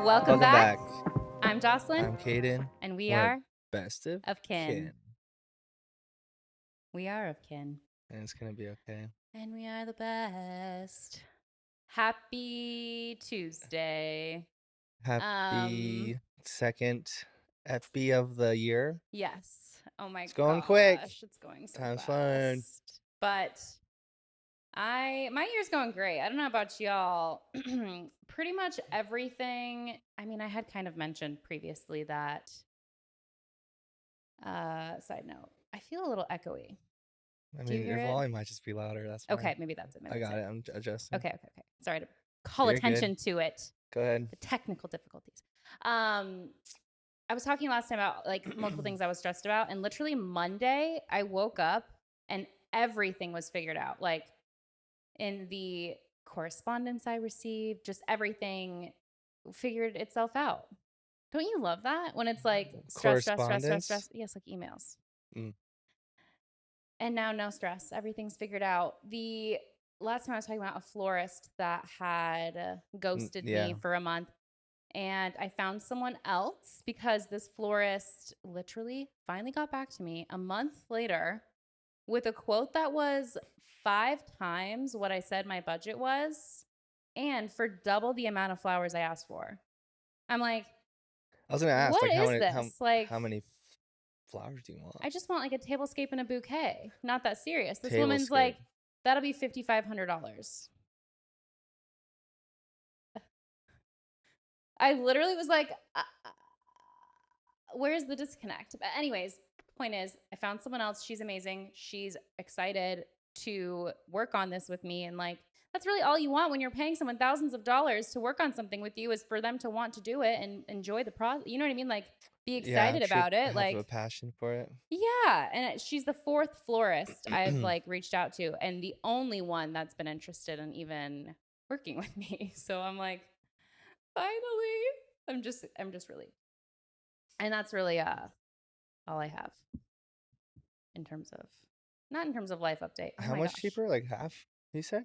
Welcome Welcome back. back. I'm Joslyn, I'm Kadin. and we We're are best of of kin. kin. We are of kin. And it's going to be okay. And we are the best. Happy Tuesday. Happy second FB of the year. Yes. Oh my It's going quick. gosh, it's going so Time's flying. fast. But my year's going great. I don't know about y'all. Pretty much everything. I mean, I had kind of mentioned previously that side note, I feel a little echoey. I Do you mean, hear your it? volume might just be louder. That's fine. Okay, maybe that's it. Maybe I that's got it. it. I'm adjusting. Okay. Sorry to call You're attention good. to it. Go ahead. The technical difficulties. I was talking last time about like multiple things I was stressed about, and literally Monday I woke up and everything was figured out. Like in the correspondence I received, just everything figured itself out. Don't you love that when it's like Correspondence. stress? Yes, like emails. Mm. And now no stress. Everything's figured out. The last time I was talking about a florist that had ghosted Yeah. me for a month. And I found someone else because this florist literally finally got back to me a month later with a quote that was 5 times what I said my budget was and for double the amount of flowers I asked for. I'm like, I was going to ask, what like, is this? Like, how many flowers do you want? I just want like a tablescape and a bouquet. Not that serious. This woman's Tablescape. like, that'll be $5,500. I literally was like, where's the disconnect? But anyways, point is, I found someone else. She's amazing. She's excited to work on this with me. And like, that's really all you want when you're paying someone thousands of dollars to work on something with you is for them to want to do it and enjoy the process. You know what I mean? Like, be excited about it. Have Like, a passion for it. yeah. And she's the 4th florist I've like reached out to, and the only one that's been interested in even working with me. So I'm like, finally, I'm just really, and that's really all I have in terms of, not in terms of life update. Oh How my much gosh. cheaper? Like half, you said?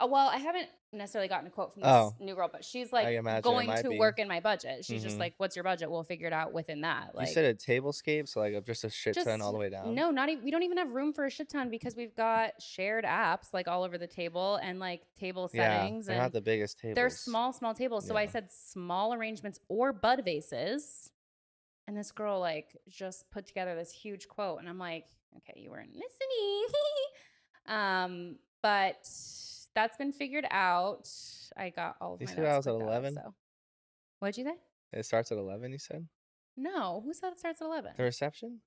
Oh, well, I haven't necessarily gotten a quote from this Oh, new girl, but she's I like imagine it going might to be. work in my budget. She's just Mm-hmm. like, "What's your budget? We'll figure it out within that." You said Like, a tablescape, so like just a shit ton all just the way down. no, not even. We don't even have room for a shit ton because we've got shared apps like all over the table and like table Yeah, settings, they're and not the biggest they're tables. small tables. So I Yeah. said small arrangements or bud vases. And this girl like just put together this huge quote, and I'm like, okay, you weren't listening. But that's been figured out. I got all of You my said I notes was at clicked out. 11? So what'd you say? It starts at 11, you said? No, who said it starts at 11? The reception?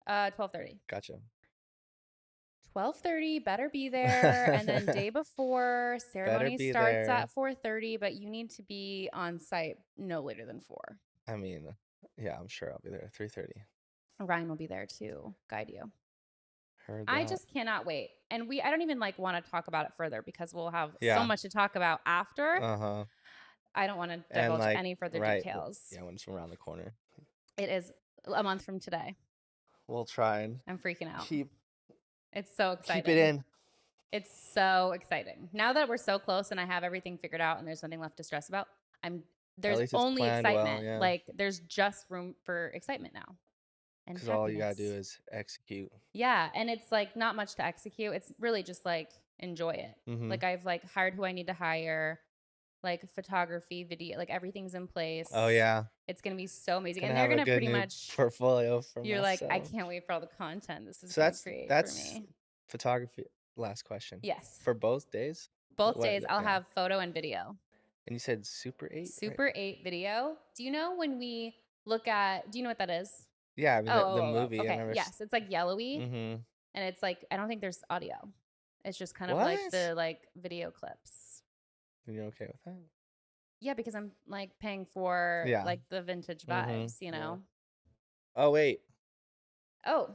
12:30. Gotcha. 12:30, better be there. And then day before, Better ceremony be starts there. at 4:30, but you need to be on site no later than 4. I mean, yeah, I'm sure I'll be there at 3:30. Ryan will be there to guide you. Heard I that. just cannot wait. And I don't even like want to talk about it further because we'll have so Yeah. much to talk about after. Uh-huh. I don't want to And divulge like, any further right. details. Yeah, when it's from around the corner. It is a month from today. We'll try and I'm freaking out. keep It's so exciting. it in. It's so exciting. Now that we're so close and I have everything figured out and there's nothing left to stress about, there's least it's only planned well, excitement. yeah. Like there's just room for excitement now. And Because all you gotta do is execute. Yeah, and it's like not much to execute. It's really just like enjoy it. Mm-hmm. Like I've like hired who I need to hire, like photography, video, like everything's in place. Oh yeah, it's gonna be so amazing, gonna and they're have a gonna good pretty new much. portfolio for You're myself. like, I can't wait for all the content this is So gonna create for me. photography. Last question. Yes, For both days. both days I'll have photo and video. And you said Super 8? Super 8 video. Do you know when we look at? Do you know what that is? Yeah, I mean the movie. Okay, yes, it's like yellowy, Mm-hmm. and it's like I don't think there's audio. It's just kind of What? like the like video clips. Are you okay with that? Yeah, because I'm like paying for like the vintage vibes, you know. Yeah. Oh wait. Oh,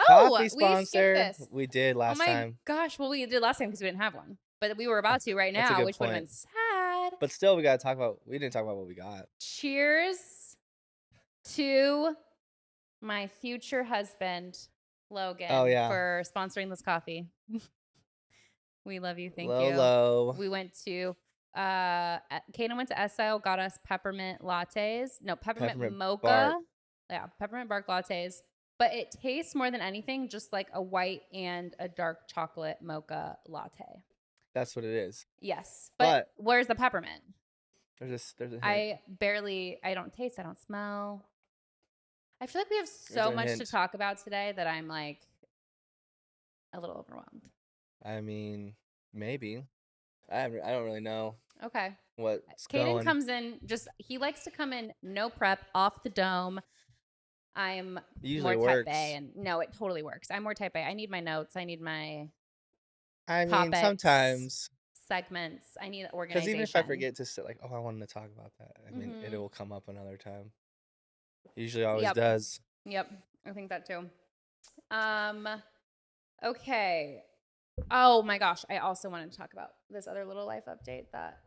Coffee we sponsor. skipped this. We did last time. Gosh, well we did last time because we didn't have one, but we were about to right now, which would have been sad. But still, we gotta talk about. We didn't talk about what we got. Cheers to my future husband, Logan. Oh yeah. For sponsoring this coffee. We love you. Thank you. Lolo. We went to Kaden went to S-Style, got us peppermint lattes. No, peppermint Peppermint bark. mocha. Yeah, peppermint bark lattes. But it tastes more than anything just like a white and a dark chocolate mocha latte. That's what it is. Yes. But But where's the peppermint? there's a hint. I don't taste, I don't smell. I feel like we have There's so a much to hint. talk about today that I'm like a little overwhelmed. I mean, maybe. I don't really know Okay. what's Kaden going. comes in he likes to come in no prep, off the dome. I'm It usually more type A, works. and no, it totally works. I'm more type A. I need my notes. I need my I mean, topics, sometimes. segments. I need Because even if I organization. forget to sit like, oh, I wanted to talk about that. I mean, it Mm-hmm. will come up another time. Usually always Yep. does. Yep. I think that too. Okay. Oh my gosh. I also wanted to talk about this other little life update that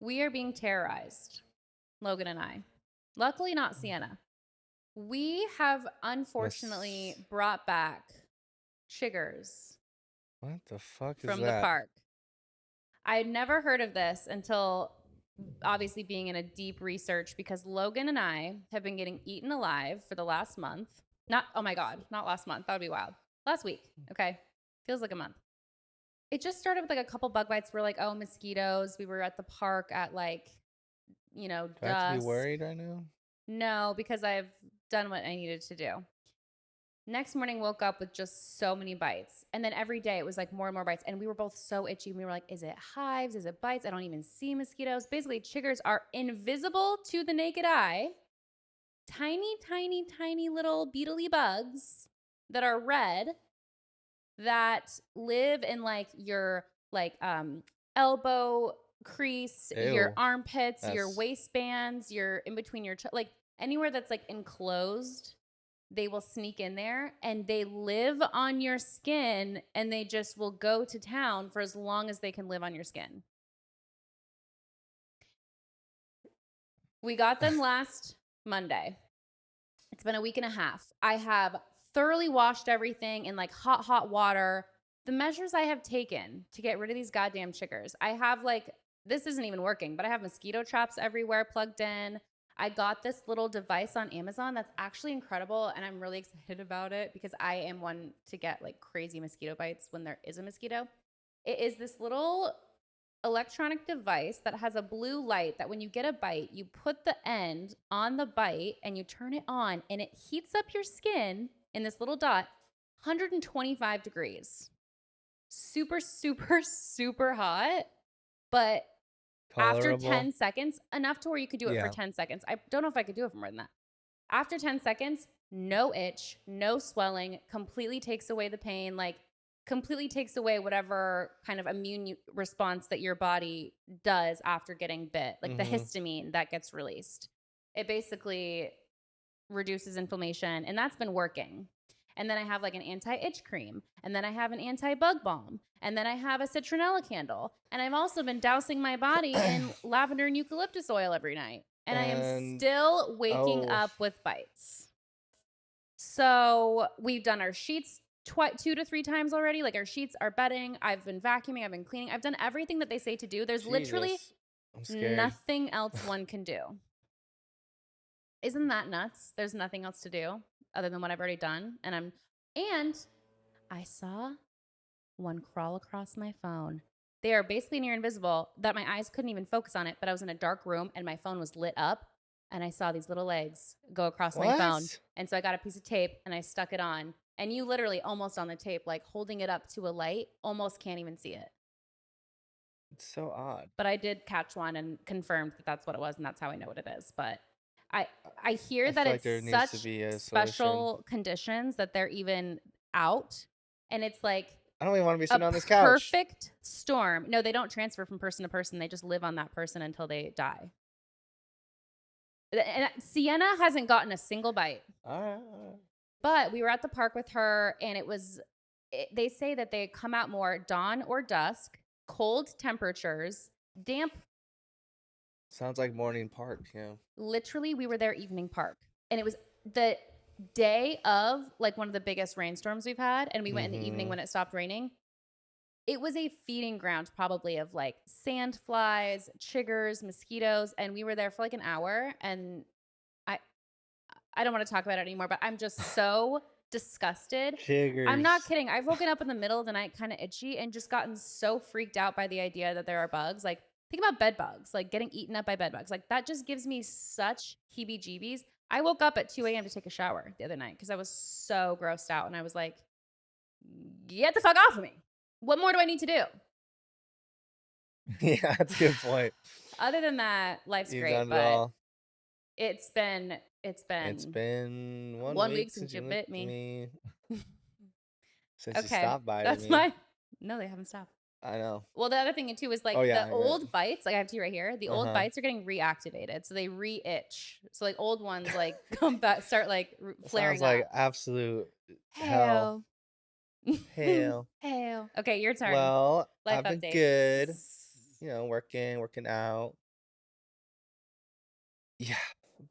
we are being terrorized, Logan and I. Luckily, not Sienna. We have unfortunately brought back chiggers What the fuck is from the that? park. I had never heard of this until obviously being in a deep research because Logan and I have been getting eaten alive for the last month. Oh my God, not last month. That would be wild. Last week. Okay. Feels like a month. It just started with like a couple bug bites. We're like, oh, mosquitoes. We were at the park at like, Do I have to be dusk. worried right now? No, because I've done what I needed to do. Next morning, woke up with just so many bites. And then every day it was like more and more bites. And we were both so itchy. We were like, is it hives? Is it bites? I don't even see mosquitoes. Basically, chiggers are invisible to the naked eye. Tiny, tiny, tiny little beetly bugs that are red that live in like your elbow crease, your Ew. armpits, your That's waistbands, your in between your like anywhere that's like enclosed, they will sneak in there and they live on your skin and they just will go to town for as long as they can live on your skin. We got them last Monday. It's been a week and a half. I have thoroughly washed everything in like hot water. The measures I have taken to get rid of these goddamn chiggers. I have like, this isn't even working, but I have mosquito traps everywhere plugged in. I got this little device on Amazon that's actually incredible, and I'm really excited about it because I am one to get like crazy mosquito bites when there is a mosquito. It is this little electronic device that has a blue light that when you get a bite, you put the end on the bite and you turn it on and it heats up your skin in this little dot 125 degrees. Super, super, super hot. But after tolerable. 10 seconds, enough to where you could do it for Yeah. 10 seconds. I don't know if I could do it for more than that. After 10 seconds, no itch, no swelling, completely takes away the pain, like completely takes away whatever kind of immune response that your body does after getting bit, like the Mm-hmm. histamine that gets released. It basically reduces inflammation, and that's been working. And then I have like an anti-itch cream, and then I have an anti-bug balm, and then I have a citronella candle, and I've also been dousing my body in lavender and eucalyptus oil every night, and I am And still waking oh, up with bites. So we've done our sheets 2 to 3 times already. Like our sheets, our bedding. I've been vacuuming. I've been cleaning. I've done everything that they say to do. There's literally Jesus, I'm scared. nothing else one can do. Isn't that nuts? There's nothing else to do other than what I've already done. And I saw one crawl across my phone. They are basically near invisible that my eyes couldn't even focus on it, but I was in a dark room and my phone was lit up and I saw these little legs go across my phone. What? And so I got a piece of tape and I stuck it on. And you literally almost on the tape, like holding it up to a light, almost can't even see it. It's so odd. But I did catch one and confirmed that that's what it was and that's how I know what it is. But I I hear I that feel like it's there needs to such be a solution. special conditions that they're even out. And it's like I don't even want to be a sitting on this couch. perfect storm. No, they don't transfer from person to person. They just live on that person until they die. And Sienna hasn't gotten a single bite. All right. But we were at the park with her, and they say that they come out more dawn or dusk, cold temperatures, damp. Sounds like morning park. Yeah. Literally, we were there evening park, and it was the day of like one of the biggest rainstorms we've had, and we went in the evening Mm-hmm. when it stopped raining. it was a feeding ground probably of like sand flies, chiggers, mosquitoes, and we were there for like an hour. And I I don't want to talk about it anymore, but I'm just so disgusted. I'm not Chiggers. kidding. I've woken up in the middle of the night kind of itchy and just gotten so freaked out by the idea that there are bugs. Like, think about bed bugs, like getting eaten up by bed bugs. Like, that just gives me such heebie jeebies. I woke up at 2 a.m. to take a shower the other night because I was so grossed out. And I was like, get the fuck off of me. What more do I need to do? Yeah, that's a good point. Other than that, life's You've great, done it but all. it's been It's been 1 1 week week since since you you looked bit at me. me, since you Okay, stopped biting that's me. my. No, they haven't stopped. I know. Well, the other thing too is Oh like yeah, the right. old bites. Like I have two right here. The old Uh-huh. bites are getting reactivated, so they re-itch. So like old ones like come back, start like Sounds flaring like up. absolute hell. Hell, Hell. hell. Okay, your turn. Well, Life I've been updates. good. You know, working out. Yeah.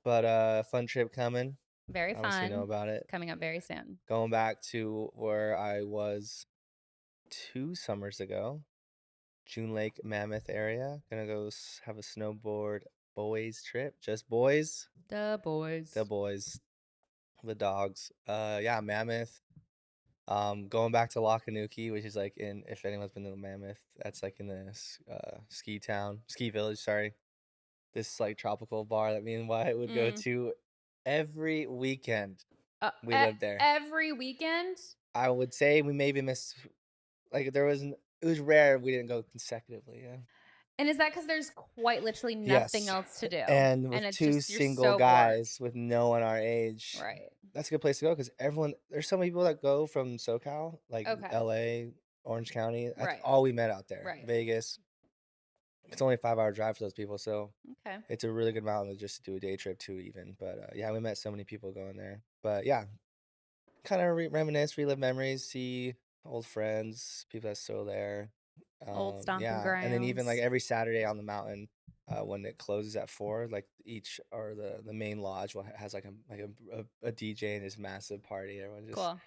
But fun trip coming. Very Obviously know fun. about it. Coming up very soon. Going back to where I was 2 summers ago. June Lake Mammoth area. Gonna go have a snowboard boys trip. Just boys. The The boys. boys. The dogs. Yeah, Mammoth. Going back to Lakanuki, which is like in, if anyone's been to Mammoth, that's like in the ski village, sorry. This like tropical bar that me and Wyatt would go Mm. to every weekend. We E- lived there. every weekend. I would say we maybe missed, like it was rare we didn't go consecutively, yeah. And is that because there's quite literally nothing Yes. else to do, And and with it's two just you're single so bored? guys with no one our age, Right. that's a good place to go because there's so many people that go from SoCal, like Okay. LA, Orange County. That's Right. all we met out there. Right. Vegas. It's only a 5 hour drive for those people. So Okay. it's a really good mountain to just do a day trip to, even. But yeah, we met so many people going there. But yeah, kind of reminisce, relive memories, see old friends, people that's still there. Old stomping Yeah, and then even like grounds. every Saturday on the mountain, when it closes at 4, like each or the main lodge has like a DJ and his massive party. Everyone just, Cool.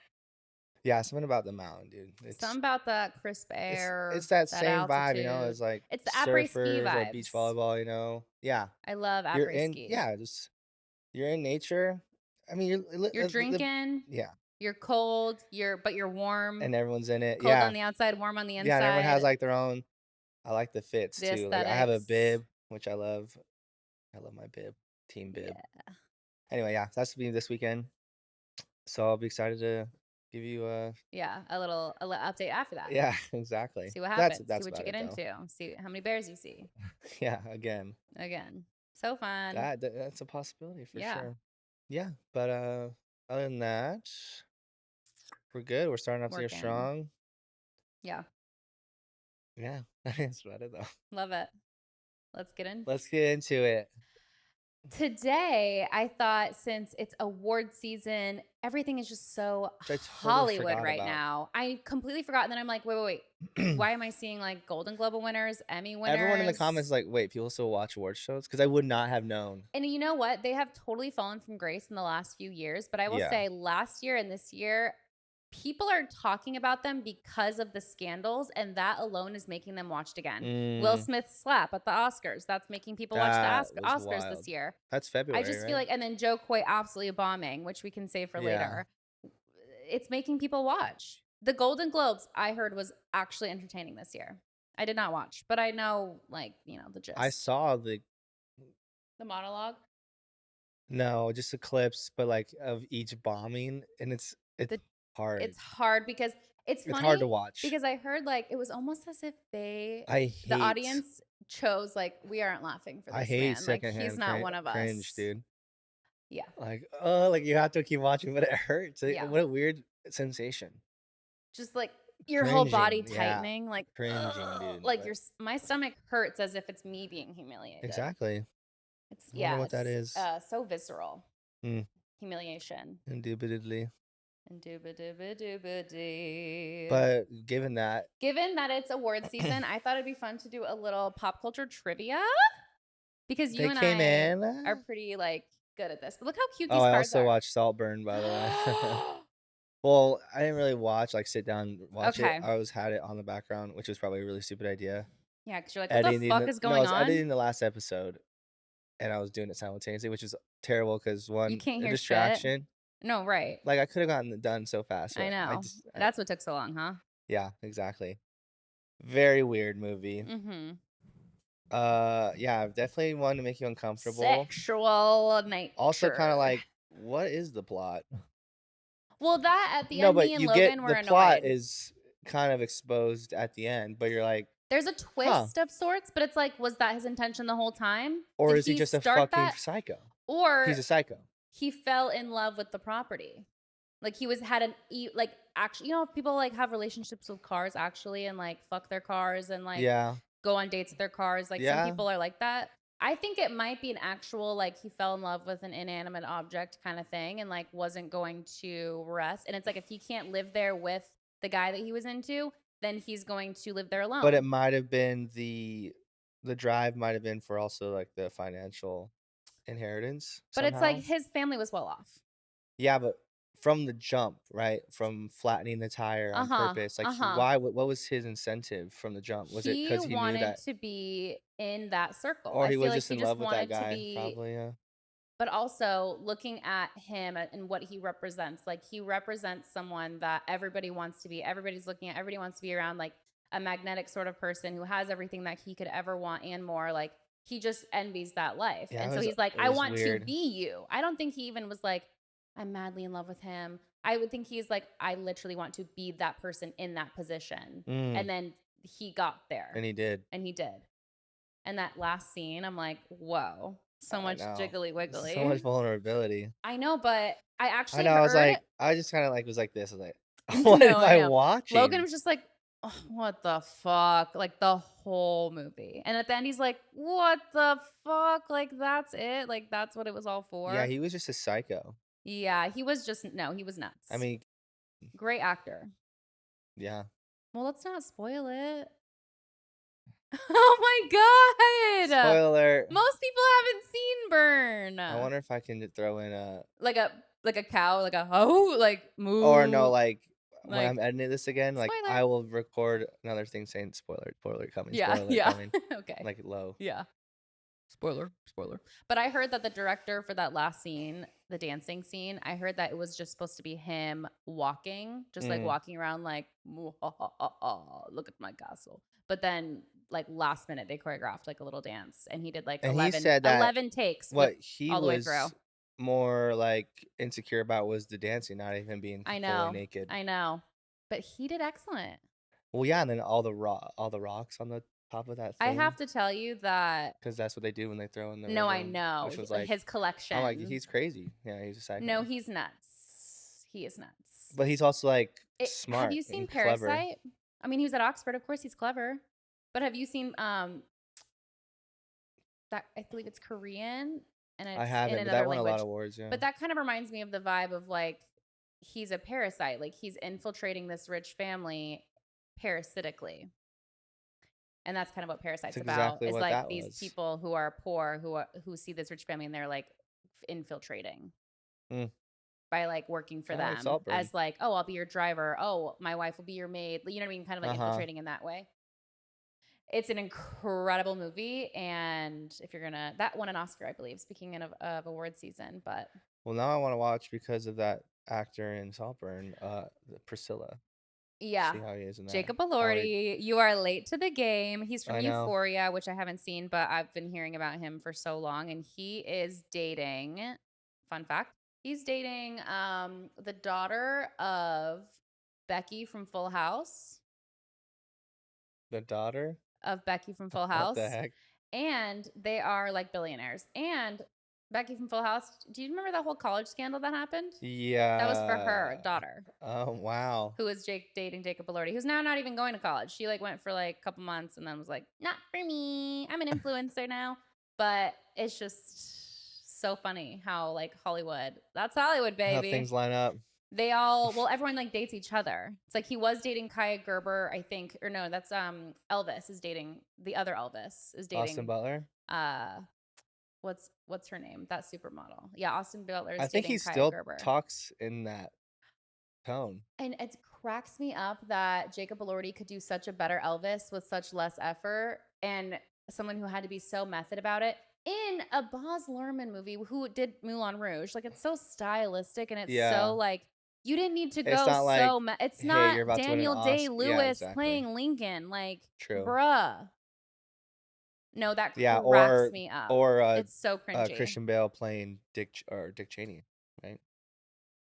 yeah, something about the mountain, dude. Something about that crisp It's air, that that same vibe, you know, altitude. as like It's the après ski surfers or beach vibes. volleyball, you know. Yeah, I love you're après in, ski. yeah, just you're in nature. I mean, You're drinking, yeah, you're cold, but you're and warm. everyone's in it. Cold on Yeah, the outside, warm on the yeah, and everyone has inside. like their own. I like the fits The too. Like I have a aesthetics. bib, which I love. I love my bib, team bib. Yeah. Anyway, yeah, that's me this weekend. So I'll be excited to give you a Yeah. A little update after that. yeah, exactly. See what That's happens. See that's what you about get it though. into. See how many bears you see. Yeah, again, Again. So fun. that's a possibility for Yeah. sure. Yeah, but other than that, we're good. We're starting off the year Working. strong. Yeah. Yeah, that's about it though. Love it. Let's get in. Let's get into it. Today, I thought since it's award season, everything is just so Which I totally Hollywood forgot right about. now. I completely forgot. And then I'm like, wait. Why am I seeing like Golden Globe winners, Emmy Everyone in the comments winners? is like, wait, people still watch award shows? Because I would not have known. And you know what? They have totally fallen from grace in the last few years. But I will Yeah. say last year and this year, people are talking about them because of the scandals. And that alone is making them watched again. Will Mm, Smith's slap at the Oscars. That's making people watch the that was Oscars this wild. year. That's I February, just feel right? like, and then Joe Coy absolutely bombing, which we can save for Yeah. later. It's making people watch. The Golden Globes, I heard, was actually entertaining this year. I did not watch, but I know, like, the I gist. saw the The monologue. no, just the clips, but like of each bombing, and it's The hard. It's hard because it's It's hard funny to watch. because I heard like it was almost as if I the hate audience chose like we aren't laughing for I this hate man. Like he's secondhand not one of cringe, us. dude. Yeah. Like, oh, like you have to keep watching, but it hurts. Yeah. What a weird sensation. Just like your whole body Cringing, yeah. tightening, like Cringing, dude. like my stomach hurts as if it's me being humiliated. Exactly. It's I wonder yeah, what that it's is. so visceral. Hmm. Humiliation. Indubitably. Indubitably. But given that, Given that it's award season, I thought it'd be fun to do a little pop culture trivia because you they and came I are in. pretty like good at this. But look how cute Oh, these I cards also are. watched Saltburn, by the way. Well, I didn't really watch, like, sit down and watch it. Okay. I always had it on the background, which was probably a really stupid idea. Yeah, because you're like, what the Editing fuck the is no, I going was on? editing the last episode, and I was doing it simultaneously, which is terrible because You 1, can't a hear shit. distraction. No, right. Like, I coulda gotten it done so fast, I but know. I That's what took so long, huh? yeah, exactly. Very weird movie. Mm-hmm. Yeah, definitely one to make you uncomfortable. Sexual Also kinda nature. like, what is the plot? Well, that at the No, end, but me and you Logan get were the plot annoyed. is kind of exposed at the end, but you're like, There's a "Huh." twist of sorts, but it's like, was that his intention the whole time? Or Did is he he just a start fucking that? psycho? Or He's a psycho. he fell in love with the property? Like he was had an like actually, people like have relationships with cars actually and like fuck their cars and like Yeah. go on dates with their cars. Like some Yeah. people are like that. I think it might be an actual like he fell in love with an inanimate object kind of thing and like wasn't going to rest. And it's like if he can't live there with the guy that he was into, then he's going to live there But it alone. might have been the drive might have been for also, like, the financial inheritance But it's like somehow. his family was well off. Yeah, but from the jump, right? From flattening the tire Uh on huh. purpose, like, Uh huh. what was his incentive from the jump? Was it He because he knew wanted that to be in that circle. or I he feel was like just he in just love with that wanted to guy? be, Probably, yeah. but also looking at him and what he represents. Like he represents someone that everybody wants to be. Everybody's looking at, everybody wants to be around, like a magnetic sort of person who has everything that he could ever want and more. Like he just envies that life. Yeah, And so he's like, it I was want to weird. be you. I don't think he even was like, I'm madly in love with him. I would think he's like, I literally want to be that person in that position. Mm, And then he got there and he did. and he did. And that last scene, I'm like, whoa, so I much know. jiggly So wiggly. much vulnerability. I know, but I I actually know, heard I just kinda, like, was like this, I was like, "What no, am I I know. Logan watching?" was just like, "Oh, what the fuck?" Like the whole movie. And at the end, he's like, what the fuck? Like, that's it? Like, that's what it was all Yeah, for? he was just a psycho. Yeah, he was just, no, he was I nuts. mean, Great actor. yeah. Well, let's not spoil it. Oh my God. Spoiler alert. Most people haven't seen I Burn. wonder if I can throw in a Like a, like a cow, like a oh, like or no, moo, like, when like I'm editing this again, like, spoiler. I will record another thing saying Yeah, spoiler yeah. coming, Okay. like, low. Yeah. Spoiler, spoiler. But I heard that the director for that last scene, the dancing scene, I heard that it was just supposed to be him walking, just like Mm. walking around like, look at my castle. But then like last minute they choreographed like a little dance and he did like And he 11, said that 11 takes with what he all the way through. was more, like, insecure about was the dancing, not even being I fully know. naked. I know. But he did excellent. Well, yeah, and then all the rocks on the top of that I have thing, to tell you that because that's what they do when they throw in the no, river, I know. which was like His I'm like, collection. "He's crazy." Yeah, he's a No, psycho. he's nuts. He is nuts. But he's also, like, Have smart you seen and clever. Parasite? I mean, he was at Oxford. Of course, he's clever. But have you seen that? I believe it's Korean and I it's in haven't, but that another won a lot language. of awards, yeah. But that kind of reminds me of the vibe of like he's a parasite. Like he's infiltrating this rich family parasitically. And that's kind of what That's Parasite's about. exactly Is what like that these was. people who are poor who see this rich family and they're like infiltrating Mm, by like working for kinda like them Saltburn. as like, oh, I'll be your driver. Oh, my wife will be your maid. You know what I mean? Kind of like Uh-huh. infiltrating in that way. It's an incredible movie, and if you're gonna, that won an Oscar, I believe. Speaking of award season, but Well, now I wanna watch because of that actor in Saltburn, Priscilla. yeah, See how he is in that. Jacob How he Elordi, you are late to the game. He's from I know. Euphoria, which I haven't seen, but I've been hearing about him for so long, and he is dating. Fun fact: he's dating the daughter of Becky from Full House. The daughter? Of Becky from Full What the House, heck? and they are like billionaires. And Becky from Full House, do you remember that whole college scandal that happened? That was for her Yeah. daughter, Oh, wow. who was dating Jacob Elordi, who's now not even going to college. She like went for like a couple months and then was like, not for me. I'm an influencer now. But it's just so funny how like Hollywood, that's Hollywood, How baby. things line up. They all, well, everyone like dates each other. It's like he was dating Kaya Gerber, I think, or no, that's Elvis is dating the other Elvis is Austin dating Butler? uh what's her name? That supermodel. Yeah, Austin Butler I is think he dating Kaya still Gerber. talks in that tone. And it cracks me up that Jacob Elordi could do such a better Elvis with such less effort, and someone who had to be so method about it in a Baz Luhrmann movie who did Moulin Rouge. Like, it's so stylistic and it's so Yeah. like you didn't need to It's go not like, so. It's hey, not you're about to win an Daniel Day Oscar. Yeah, Lewis exactly. playing Lincoln. Like, True. bruh. No, that Yeah, cracks me up. or It's so cringy. Christian Bale playing Dick Cheney, right?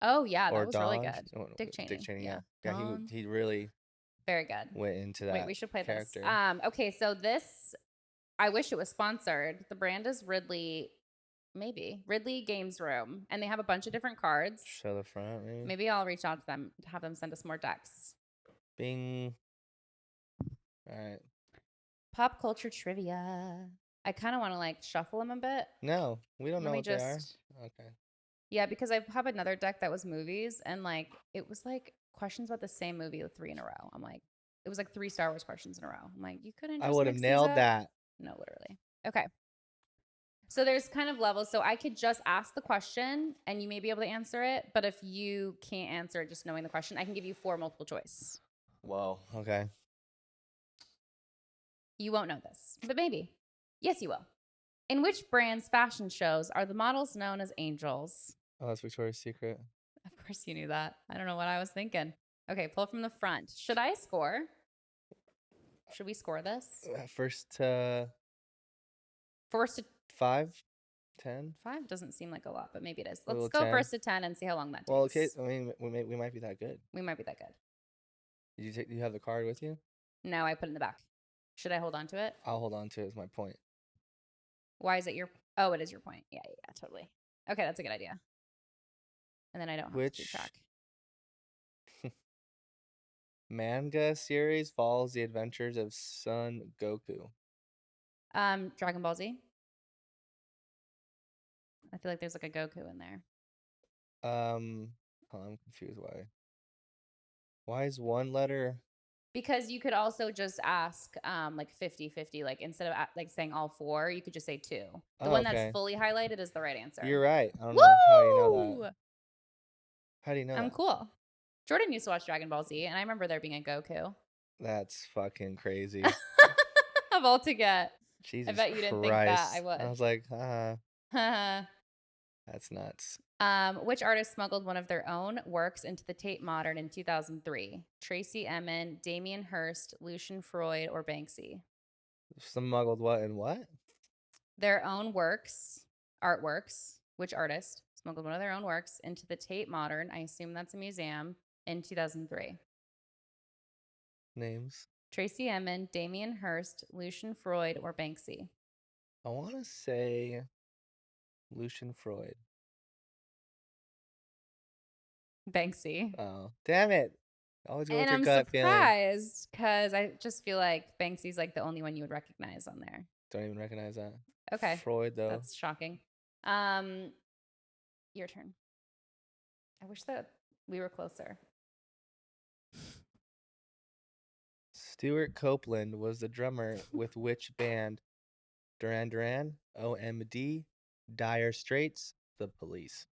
Oh yeah, Or that was really Don good. Dick Dick Cheney. Cheney. Yeah. Yeah, yeah. Don. He really Very good. went into Wait, that we should play this. character. Okay, so this I wish it was sponsored. The brand is Ridley, maybe Ridley Games Room, and they have a bunch of different cards. Show the front, maybe. Maybe I'll reach out to them to have them send us more decks. Bing. All right. Pop culture trivia. I kind of want to like shuffle them a bit. No, we don't Let know me what they are. just. Okay. Yeah, because I have another deck that was movies, and like it was like questions about the same movie 3 in a row. I'm like, it was like 3 Star Wars questions in a row. I'm like, you couldn't I just would have mix these nailed up. that. No, literally. Okay. So there's kind of levels. So I could just ask the question and you may be able to answer it. But if you can't answer it just knowing the question, I can give you 4 multiple choice. Whoa. Okay. You won't know this, but maybe. Yes, you will. In which brand's fashion shows are the models known as angels? Oh, that's Victoria's Secret. Of course you knew that. I don't know what I was thinking. Okay, pull from the front. Should I score? Should we score this? First First to 5, 10. 5 doesn't seem like a lot, but maybe it is. A Let's little go 10. first to 10 and see how long that takes. Well, okay. I mean, we might be that good. We might be that good. Do you have the card with you? No, I put it in the back. Should I hold on to it? I'll hold on to it as my point. Why is it your? Oh, it is your point. Yeah, totally. Okay, that's a good idea. And then I don't have to keep track. Manga series follows the adventures of Son Goku. Dragon Ball Z. I feel like there's like a Goku in there. I'm confused. Why is one letter? Because you could also just ask like 50-50. Like instead of like saying all 4, you could just say 2. The one that's fully highlighted is the right answer. You're right. I don't know how you know that. How do you know I'm that? cool. Jordan used to watch Dragon Ball Z, and I remember there being a Goku. That's fucking crazy. Of all to get. Jesus I bet you didn't think that I would. I was like, that's nuts. Which artist smuggled one of their own works into the Tate Modern in 2003? Tracy Emin, Damien Hirst, Lucian Freud, or Banksy? Smuggled what and what? Their own works, artworks. Which artist smuggled one of their own works into the Tate Modern? I assume that's a museum in 2003. Names. Tracy Emin, Damien Hirst, Lucian Freud, or Banksy? I want to say Lucian Freud. Banksy. Oh, damn it. Always go with your I'm gut feeling. surprised because I just feel like Banksy's like the only one you would recognize on there. Don't even recognize that. Okay. Freud, though. That's shocking. Your turn. I wish that we were closer. Stuart Copeland was the drummer with which band? Duran Duran, OMD, Dire Straits, The Police.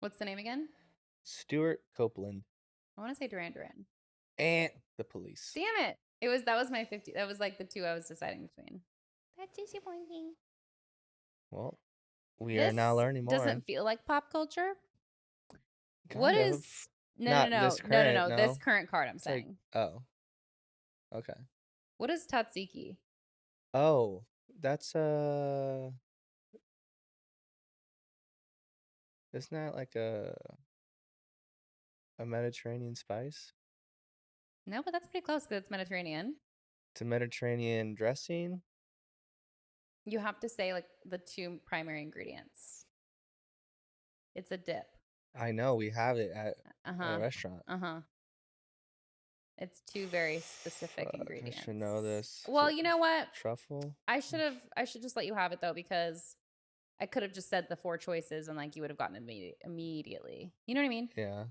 What's the name again? Stuart Copeland. I want to say Duran Duran. And The Police. Damn it. That was my 50. That was like the 2 I was deciding between. That's disappointing. Well, we are now learning more. Doesn't feel like pop culture. Kind of. No. This current, This current card I'm saying. Oh. Okay. What is Tatsiki? Oh, that's isn't that like a Mediterranean spice? No, but that's pretty close because it's Mediterranean. It's a Mediterranean dressing. You have to say like the 2 primary ingredients. It's a dip. I know we have it at a restaurant. It's 2 very specific ingredients. I should know this. Well, you know what? Truffle. I should just let you have it though because I could have just said the 4 choices and like you would have gotten it immediately. You know what I mean? Yeah.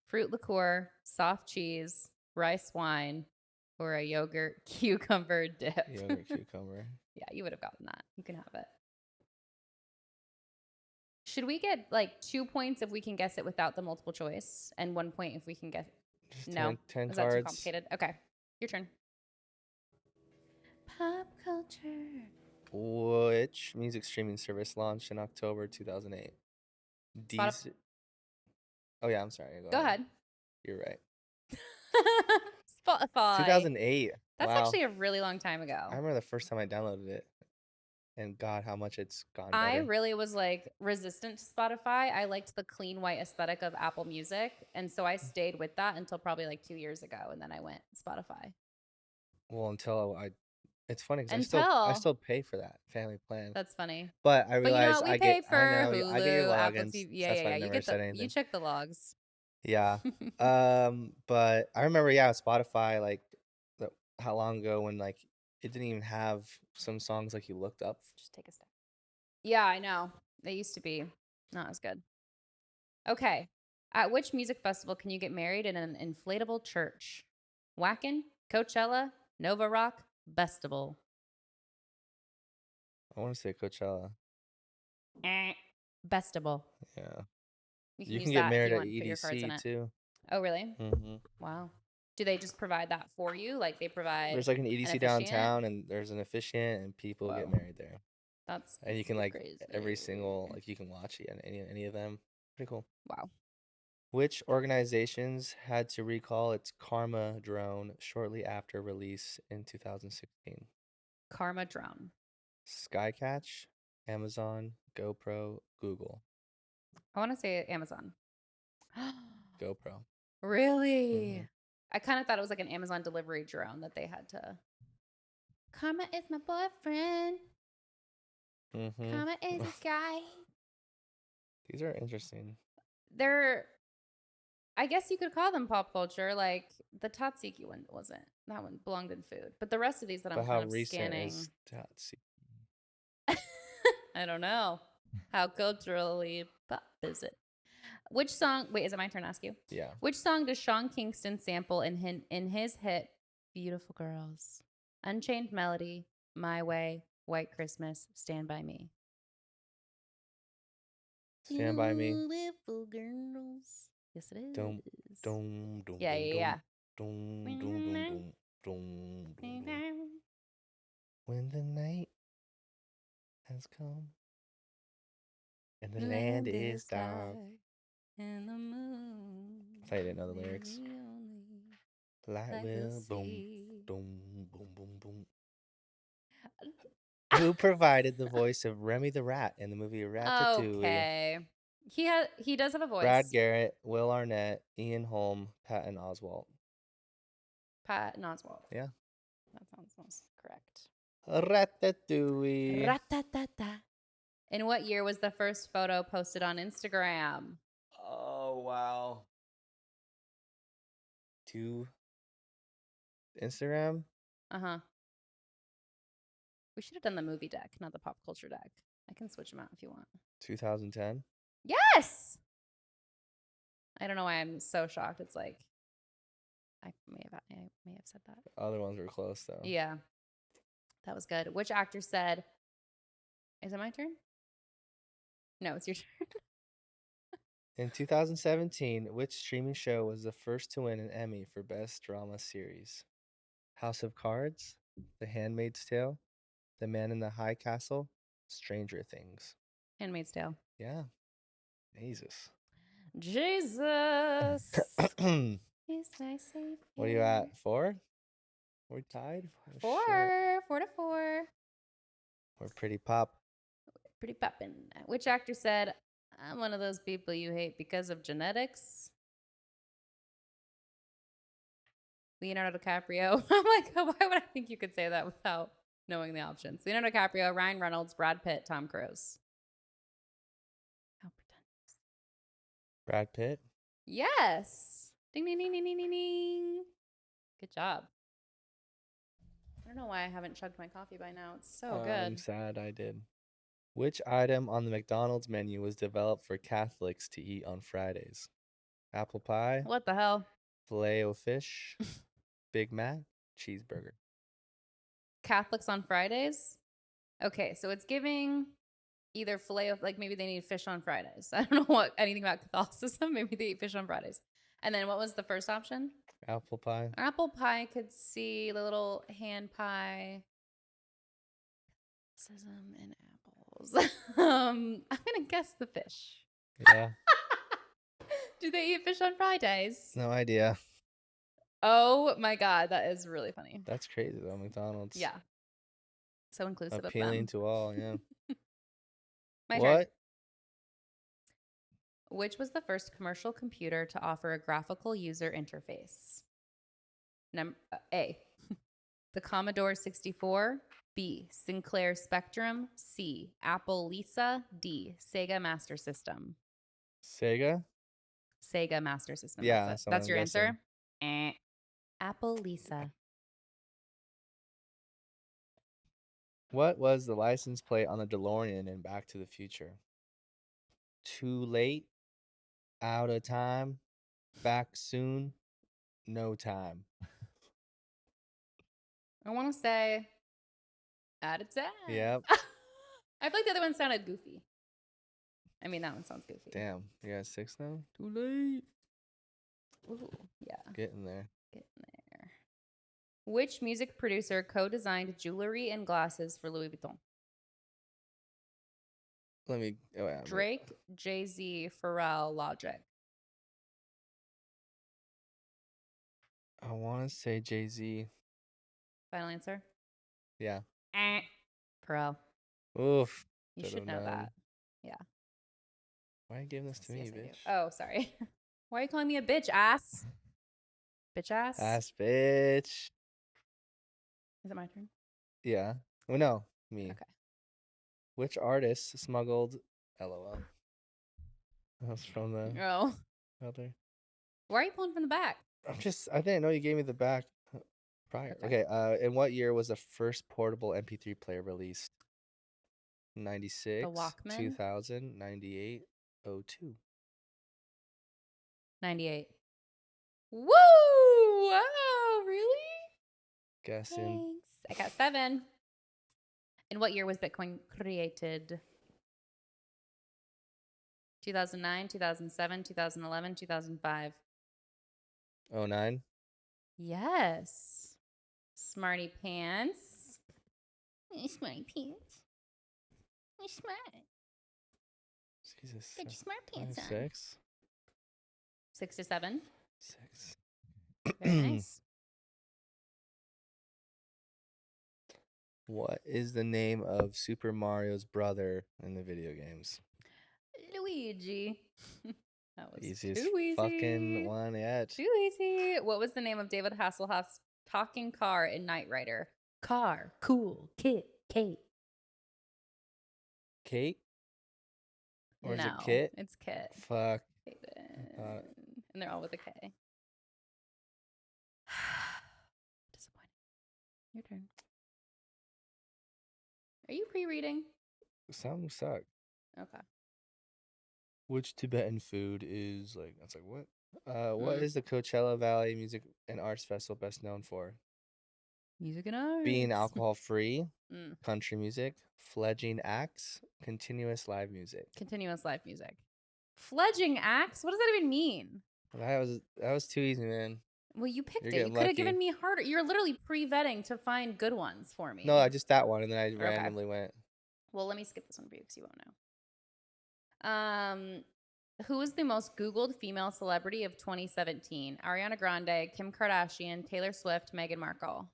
Fruit liqueur, soft cheese, rice wine, or a yogurt cucumber dip. Yogurt cucumber. Yeah, you would have gotten that. You can have it. Should we get like 2 points if we can guess it without the multiple choice, and 1 point if we can guess? Just No, 10 is that too cards. complicated? Okay, your turn. Pop culture. Which music streaming service launched in October 2008? Spotify. Oh yeah, I'm sorry. Go Ahead. ahead. You're right. Spotify. 2008. That's Wow. actually a really long time I ago. remember the first time I downloaded it, and God, how much it's gone I better. really was like resistant to Spotify. I liked the clean white aesthetic of Apple Music. And so I stayed with that until probably like 2 years ago. And then I went Spotify. Well, until it's funny because I Until still pay for that family plan, that's funny. but I But you know realize what? We pay I for know I get your Hulu, Apple logins. TV. Yeah, That's yeah, why I yeah. You never get said you anything. check the logs. Yeah. But I remember, yeah, Spotify, like how long ago when like it didn't even have some songs like you looked up. Just take a step. Yeah, I know. They used to be not as good. Okay. At which music festival can you get married in an inflatable church? Wacken, Coachella, Nova Rock, Bestival. I want to say Coachella. Bestival. Yeah. You can You use can get that if married you at want to put your cards in EDC it. too. Oh, really? Mm-hmm. Wow. Do they just provide that for you? Like they provide There's like an an EDC officiant? downtown, and there's an officiant, and people get Whoa. married there. That's And you can like crazy. every single like you can watch any of them. Pretty cool. Wow. Which organizations had to recall its Karma drone shortly after release in 2016? Karma Drone. Skycatch, Amazon, GoPro, Google. I want to say Amazon. GoPro. Really? I kind of thought it was like an Amazon delivery drone that they had to. Karma is my boyfriend. Mm-hmm. Karma is this guy. These are interesting. They're, I guess you could call them pop culture. Like the Tatsiki one wasn't. That one belonged in food. But the rest of these that I'm But how kind of recent scanning. is Tatsi? I don't know. How culturally pop is it? Which song? Wait, is it my turn to ask you? Yeah. Which song does Sean Kingston sample in his hit "Beautiful Girls"? Unchained Melody, My Way, White Christmas, Stand by Me. Stand by Me. Beautiful girls. Yes, it is. Dum dum dum Yeah, dum yeah, dum yeah. dum dum dum dum dum dum dum. When the night has come and the land is dark. And the moon. I thought you didn't know the lyrics. The Light light will will boom, see. boom, boom, boom, boom. Who provided the voice of Remy the Rat in the movie Ratatouille? Okay. He does have a Brad voice. Garrett, Will Arnett, Ian Holm, Patton Oswalt. Pat Oswalt. Yeah. That sounds most correct. Ratatouille. Ratatata. In what year was the first photo posted on Instagram? Oh, wow. To Instagram? Uh-huh. We should have done the movie deck, not the pop culture deck. I can switch them out if you want. 2010? Yes! I don't know why I'm so shocked. It's like I may have said that. Other ones were close, though. Yeah. That was good. Which actor said, is it my turn? No, it's your turn. In 2017, which streaming show was the first to win an Emmy for Best Drama Series? House of Cards, The Handmaid's Tale, The Man in the High Castle, Stranger Things. Handmaid's Tale. Yeah. Jesus. Jesus. He's my savior. What are you at? 4? We're tied? Oh, 4. shit. 4-4. We're pretty pop. Pretty poppin'. Which actor said, I'm one of those people you hate because of genetics? Leonardo DiCaprio. I'm like, why would I think you could say that without knowing the options? Leonardo DiCaprio, Ryan Reynolds, Brad Pitt, Tom Cruise. How pretentious. Brad Pitt? Yes. Ding, ding, ding, ding, ding, ding, ding. Good job. I don't know why I haven't chugged my coffee by now. It's so good. I'm sad I did. Which item on the McDonald's menu was developed for Catholics to eat on Fridays? Apple pie, What the hell? Filet-O-Fish, Big Mac, cheeseburger. Catholics on Fridays? Okay, so it's giving either filet of, like, maybe they need fish on Fridays. I don't know anything about Catholicism. Maybe they eat fish on Fridays. And then what was the first option? Apple pie. Apple pie could see the little hand pie. Catholicism and apples. I'm gonna guess the fish. Yeah. Do they eat fish on Fridays? No idea. Oh my god, that is really funny. That's crazy though. McDonald's. Yeah. So inclusive Appealing of them. to all. Yeah. My What? turn. Which was the first commercial computer to offer a graphical user interface? A. The Commodore 64. B. Sinclair Spectrum. C. Apple Lisa. D. Sega Master System. Sega? Sega Master System. Yeah, That's it. that's what That's I'm your guessing. answer? Apple Lisa. What was the license plate on the DeLorean in Back to the Future? Too late, out of time, back soon, no time. I want to say out of time. Yep. I feel like the other one sounded goofy. I mean, that one sounds goofy. Damn, you got 6 now? Too late. Ooh, yeah. Getting there. Getting there. Which music producer co-designed jewelry and glasses for Louis Vuitton? Let me. Oh, yeah, Drake, Jay-Z, Pharrell, Logic. I want to say Jay-Z. Final answer? Yeah. Pharrell. Oof. You should know that. Yeah. Why are you giving this to me, Yes, I do. bitch? Oh, sorry. Why are you calling me a bitch ass? Bitch ass? Ass bitch. Is it my turn? Yeah. Oh, no. Me. Okay. Which artist smuggled LOL? That was from the Oh. other. Why are you pulling from the back? I didn't know you gave me the back prior. Okay. In what year was the first portable MP3 player released? 96, The Walkman? 2000, 98, 02. 98. Woo! Wow, really? Guessing. Thanks. I got 7. In what year was Bitcoin created? 2009, 2007, 2011, 2005. 09. Yes. Smarty pants. Smarty pants. You're smart. Jesus. Get your smart pants on. 6. 6 to 7. 6. Very nice. What is the name of Super Mario's brother in the video games? Luigi. That was Easiest too easy. fucking one yet. Too easy. What was the name of David Hasselhoff's talking car in Knight Rider? Car, cool, Kit, Kate. Kate? Or is No, it Kit? it's Kit. Fuck. And they're all with a K. Disappointing. Your turn. Are you pre-reading? Some suck. Okay. Which Tibetan food is like? That's like what? What is the Coachella Valley Music and Arts Festival best known for? Music and arts. Being alcohol free, country music, fledging acts, continuous live music. Continuous live music. Fledging acts? What does that even mean? That was too easy, man. Well, you picked You're it. You getting could have lucky. given me harder. You're literally pre-vetting to find good ones for me. No, just that one, and then I randomly went. Well, let me skip this one for you because you won't know. Who is the most Googled female celebrity of 2017? Ariana Grande, Kim Kardashian, Taylor Swift, Meghan Markle.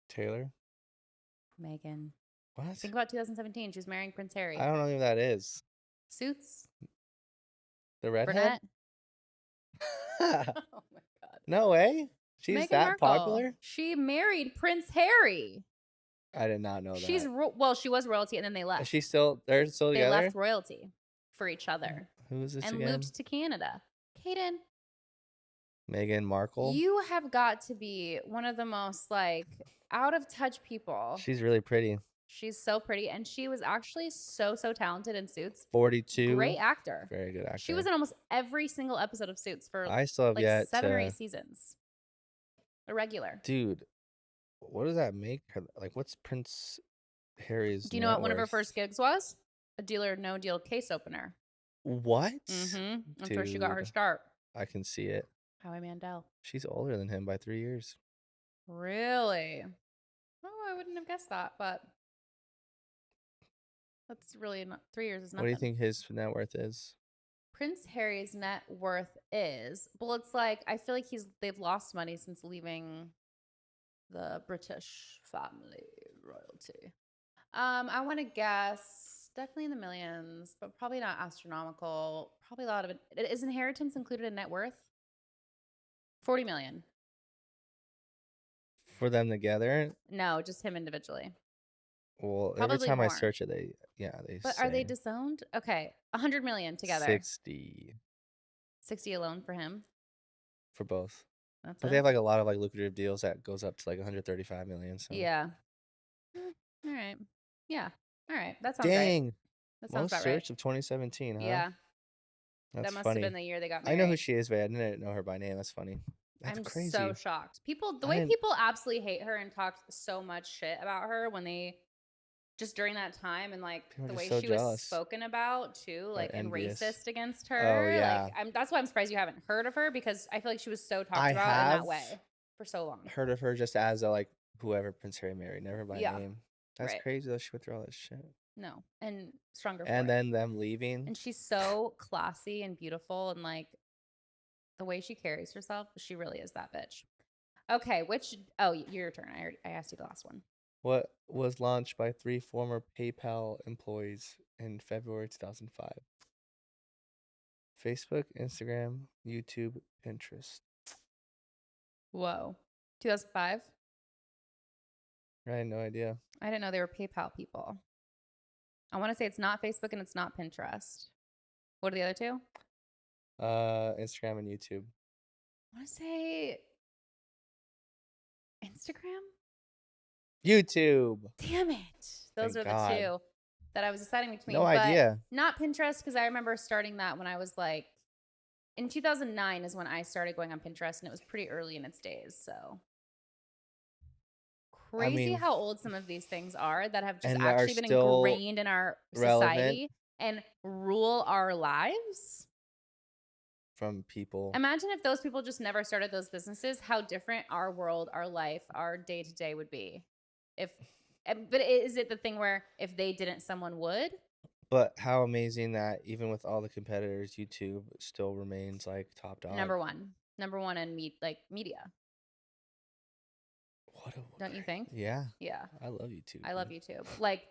Taylor? Meghan. What? Think about 2017. She was marrying Prince Harry. I don't know who that is. Suits? The redhead? Oh my God. No way. She's Meghan that Markle. popular? She married Prince Harry. I did not know that. Well, she was royalty and then they left. They're still together? They left royalty for each other. Who is this and again? moved to Canada. Kadin. Meghan Markle? You have got to be one of the most like out of touch people. She's really pretty. She's so pretty. And she was actually so talented in Suits. 42. Great actor. Very good actor. She was in almost every single episode of Suits for I still have yet 7 or 8 seasons. A regular. Dude, what does that make her? Like, what's Prince Harry's Do you know what one of her first gigs was? a Deal or No Deal case opener. What? That's where she got her Dude, start. I can see it. Howie Mandel. She's older than him by 3 years. Really? Oh, I wouldn't have guessed that, but that's really not 3 years is What do nothing. you think his net worth is? Prince Harry's net worth is, well, it's like I feel like they've lost money since leaving the British family royalty. I want to guess definitely in the millions, but probably not astronomical. Probably a lot of it. Is inheritance included in net worth? 40 million. For them together? No, just him individually. Well, every Probably time I more. search it, they But are they say disowned? Okay, 100 million together. 60 60 alone for him. for both. That's But they it. have like a lot of like lucrative deals that goes up to like 135 million. So Yeah. All right. Yeah. All right. That sounds right. dang, That sounds most about right. searched of 2017, huh? Yeah. That's That must have been funny. the year they got I know who married. she is, but I didn't know her by name. That's funny. That's I'm so crazy. shocked. The I way didn't. people absolutely hate her and talked so much shit about her when they just during that time, and like People are the just way so she was jealous spoken about too, or like and envious. racist against Oh her. Like yeah, that's why I'm surprised you haven't heard of her, because I feel like she was so talked I about in that have way for so long. heard of her just as a like whoever Prince Harry married, never by Yeah. name. That's Right. crazy though. She went through all that shit, No. And stronger for and it. then them leaving. And she's so classy and beautiful, and like the way she carries herself, she really is that bitch. Okay, your turn. I asked you the last one. What was launched by 3 former PayPal employees in February 2005? Facebook, Instagram, YouTube, Pinterest. Whoa. 2005? I had no idea. I didn't know they were PayPal people. I want to say it's not Facebook and it's not Pinterest. What are the other two? Instagram and YouTube. I want to say Instagram. YouTube. Damn it. Those Thank are the God. two that I was deciding No between, but idea. not Pinterest, because I remember starting that when I was like, in 2009 is when I started going on Pinterest, and it was pretty early in its days. So I crazy mean, how old some of these things are that have just and that are actually been still ingrained in our relevant society and rule our lives. from people. Imagine if those people just never started those businesses, how different our world, our life, our day to day would be. But is it the thing where if they didn't, someone would? But how amazing that even with all the competitors, YouTube still remains like top dog. Number one in media. What a Don't you think? Yeah. Yeah, I love YouTube. I love YouTube. Like,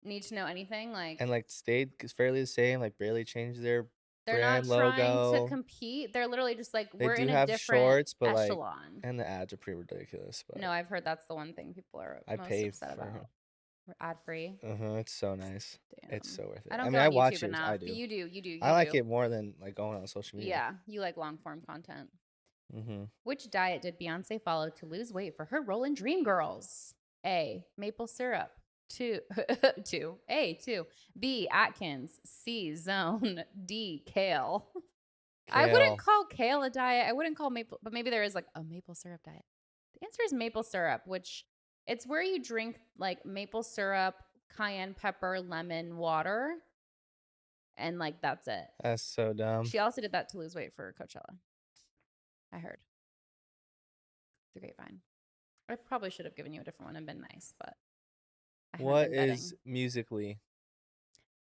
need to know anything? Like, And like stayed fairly the same, like barely changed their they're not brand trying to logo. compete. They're literally just like, They we're do in a have different shorts, but like, echelon. and the ads are pretty ridiculous. But No, I've heard that's the one thing people are I most pay upset for about. it. We're ad free. It's so nice. It's Damn. so worth it. I I don't mean, get I on watch YouTube yours. I enough, but do. you do. You do. I You like do. it more than like going on social media. Yeah, you like long form content. Mm-hmm. Which diet did Beyonce follow to lose weight for her role in Dreamgirls? A. Maple syrup. Two. two. B. Atkins. C. Zone. D. Kale. I wouldn't Kale. call kale a diet. I wouldn't call maple, but maybe there is like a maple syrup diet. The answer is maple syrup, which it's where you drink like maple syrup, cayenne pepper, lemon, water, and like that's it. That's so dumb. She also did that to lose weight for Coachella. I heard. The grapevine. I probably should have given you a different one and been nice, but I haven't What been betting. is Musically?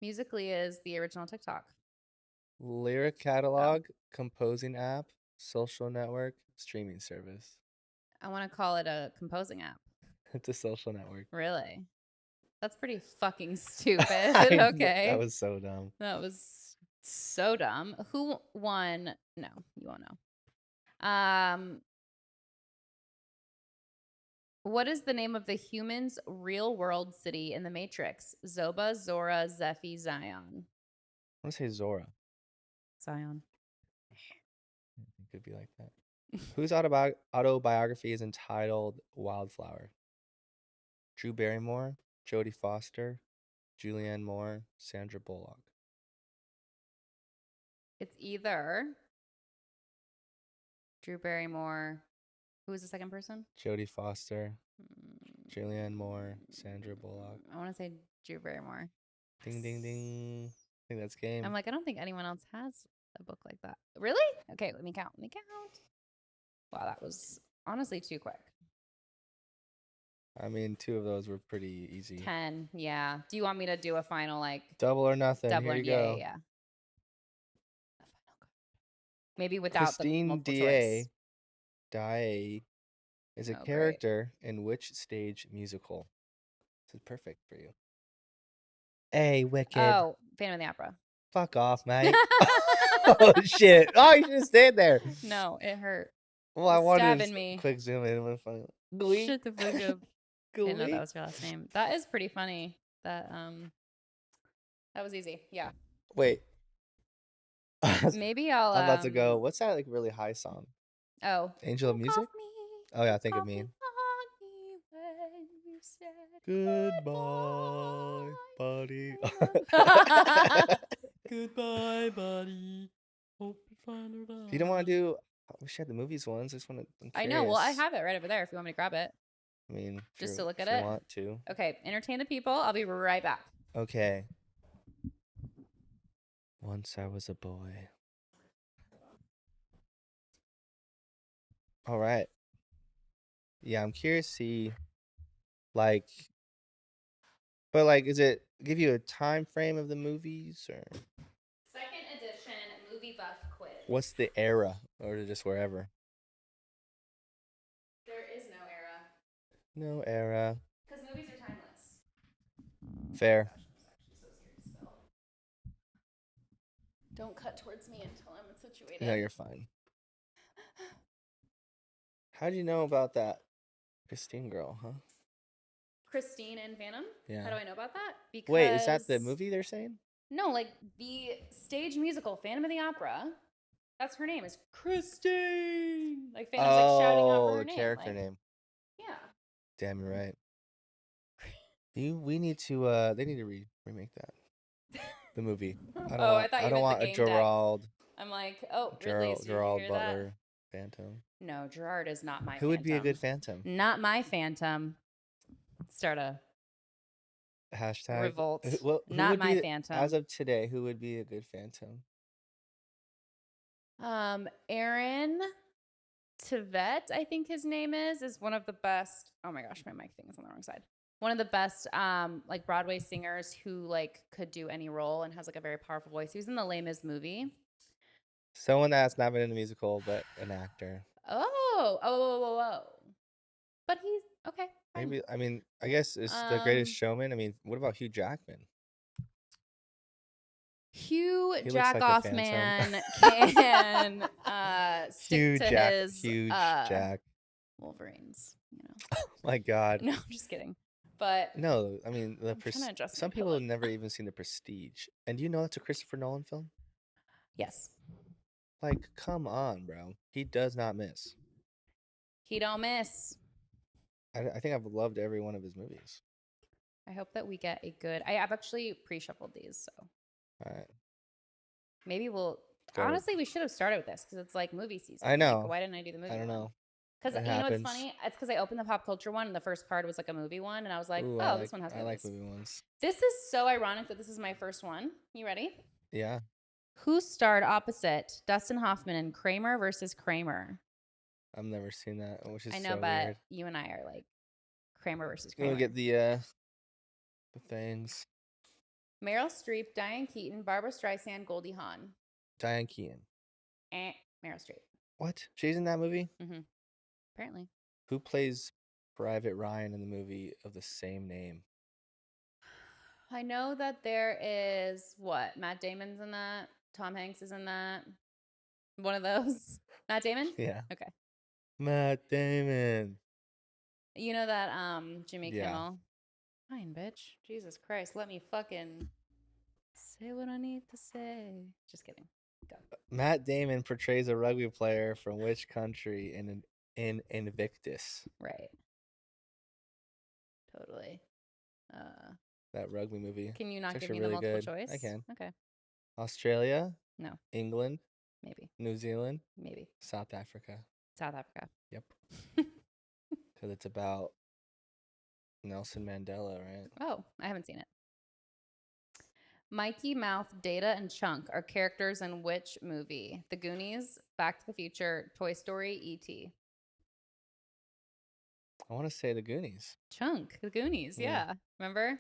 Musically is the original TikTok. Lyric catalog, composing app, social network, streaming service. I want to call it a composing app. It's a social network. Really? That's pretty fucking stupid. That Okay. was so dumb. That was so dumb. Who won? No, you won't know. What is the name of the human's real world city in the Matrix? Zoba, Zora, Zephi, Zion. I want to say Zora. Zion. It could be like that. Whose autobiography is entitled Wildflower? Drew Barrymore, Jodie Foster, Julianne Moore, Sandra Bullock. It's either Drew Barrymore. Who was the second person? Jodie Foster, Julianne Moore, Sandra Bullock. I want to say Drew Barrymore. Ding, ding, ding. I think that's game. I'm like, I don't think anyone else has a book like that. Really? Okay, let me count. Wow, that was honestly too quick. I mean, 2 of those were pretty easy. 10, yeah. Do you want me to do a final, like, Double or nothing. double? Here you Yeah, go. yeah. Maybe without the Christine multiple choice. Die is a Oh, great. character in which stage musical? This is perfect for you. A. Wicked. Oh, Phantom of the Opera. Fuck off, mate. Oh, shit. Oh, you should have stayed there. No, it hurt. Well, I wanted Stabbing to me. quick zoom in. With funny. Glee. Shut the fuck up. Didn't know Glee. that was your last name. That is pretty funny. That was easy. Yeah. Wait. Maybe I'll I'm about to go. What's that like really high song? Oh. Angel of Music? Oh yeah, think of me. Goodbye, buddy. Goodbye, buddy. Hope you find her You don't want to do? I wish I had the movies ones. I know. Well, I have it right over there if you want me to grab it. I mean, just to look at if it. you want to. Okay, entertain the people. I'll be right back. Okay. Once I was a boy. All right. Yeah, I'm curious to see, like, but like, is it give you a time frame of the movies or? Second edition movie buff quiz. What's the era, or is it just wherever? There is no era. No era. Because movies are timeless. Fair. Gosh, I'm actually so scared to spell. Don't cut towards me until I'm situated. No, you're fine. How do you know about that Christine girl, huh? Christine and Phantom? Yeah. How do I know about that? Because Wait, is that the movie they're saying? No, like the stage musical Phantom of the Opera. That's her name is Christine. Like Phantom's like shouting out for her the name. character like, name. Yeah. Damn, you're right. We need to they need to remake that. The movie. I don't want a Gerald. I'm like, oh, Ridley, Gerald Butler Phantom. No, Gerard is not my Who would be a good Phantom? Not my Phantom. Start a hashtag revolt. Who not my Phantom. As of today, who would be a good Phantom? Aaron Tveit, I think his name is one of the best. Oh my gosh, my mic thing is on the wrong side. One of the best like Broadway singers who like could do any role and has like a very powerful voice. He was in the Les Mis movie. Someone that's not been in a musical, but an actor. Oh. But he's okay. Fine. Maybe I mean I guess it's The Greatest Showman. I mean, what about Hugh Jackman? Hugh Jackoff man can stick to his huge Jack Wolverines. You know. Oh my God. No, I'm just kidding. But no, I mean some people have never even seen The Prestige. And do you know it's a Christopher Nolan film? Yes. Like, come on, bro. He does not miss. He don't miss. I think I've loved every one of his movies. I hope that we get a good. I've actually pre-shuffled these, so. All right. Maybe we'll. Honestly, we should have started with this because it's like movie season. I know. Like, why didn't I do the movie? I don't know. Because you know what's funny? It's because I opened the pop culture one and the first card was like a movie one, and I was like, ooh, this one has movies. I like movie ones. This is so ironic that this is my first one. You ready? Yeah. Who starred opposite Dustin Hoffman in Kramer versus Kramer? I've never seen that, which is I know, so but weird. You and I are like Kramer versus Kramer. We'll get the things. Meryl Streep, Diane Keaton, Barbara Streisand, Goldie Hawn. Diane Keaton. Meryl Streep. What? She's in that movie? Mm-hmm. Apparently. Who plays Private Ryan in the movie of the same name? I know that there is Matt Damon's in that. Tom Hanks is in that. One of those. Matt Damon? Yeah. Okay. Matt Damon. You know that Jimmy Kimmel? Fine, bitch. Jesus Christ. Let me fucking say what I need to say. Just kidding. Go. Matt Damon portrays a rugby player from which country in Invictus? Right. Totally. That rugby movie. Can you not give me the multiple choice? I can. Okay. Australia? No. England? Maybe. New Zealand? Maybe. South Africa? South Africa. Yep. Because it's about Nelson Mandela, right? Oh, I haven't seen it. Mikey, Mouth, Data, and Chunk are characters in which movie? The Goonies, Back to the Future, Toy Story, E.T. I want to say the Goonies. Chunk, The Goonies, yeah. Remember?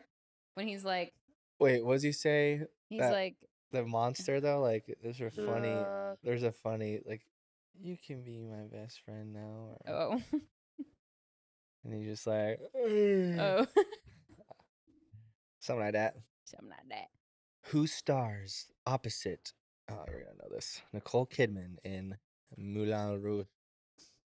When he's like, Wait, what does he say? he's That like, the monster though, like there's a funny. "Ugh." There's a funny like, you can be my best friend now, or, Oh, and he's just like, oh. something like that. Something like that. Who stars opposite? Oh, you're gonna know this. Nicole Kidman in Moulin Rouge.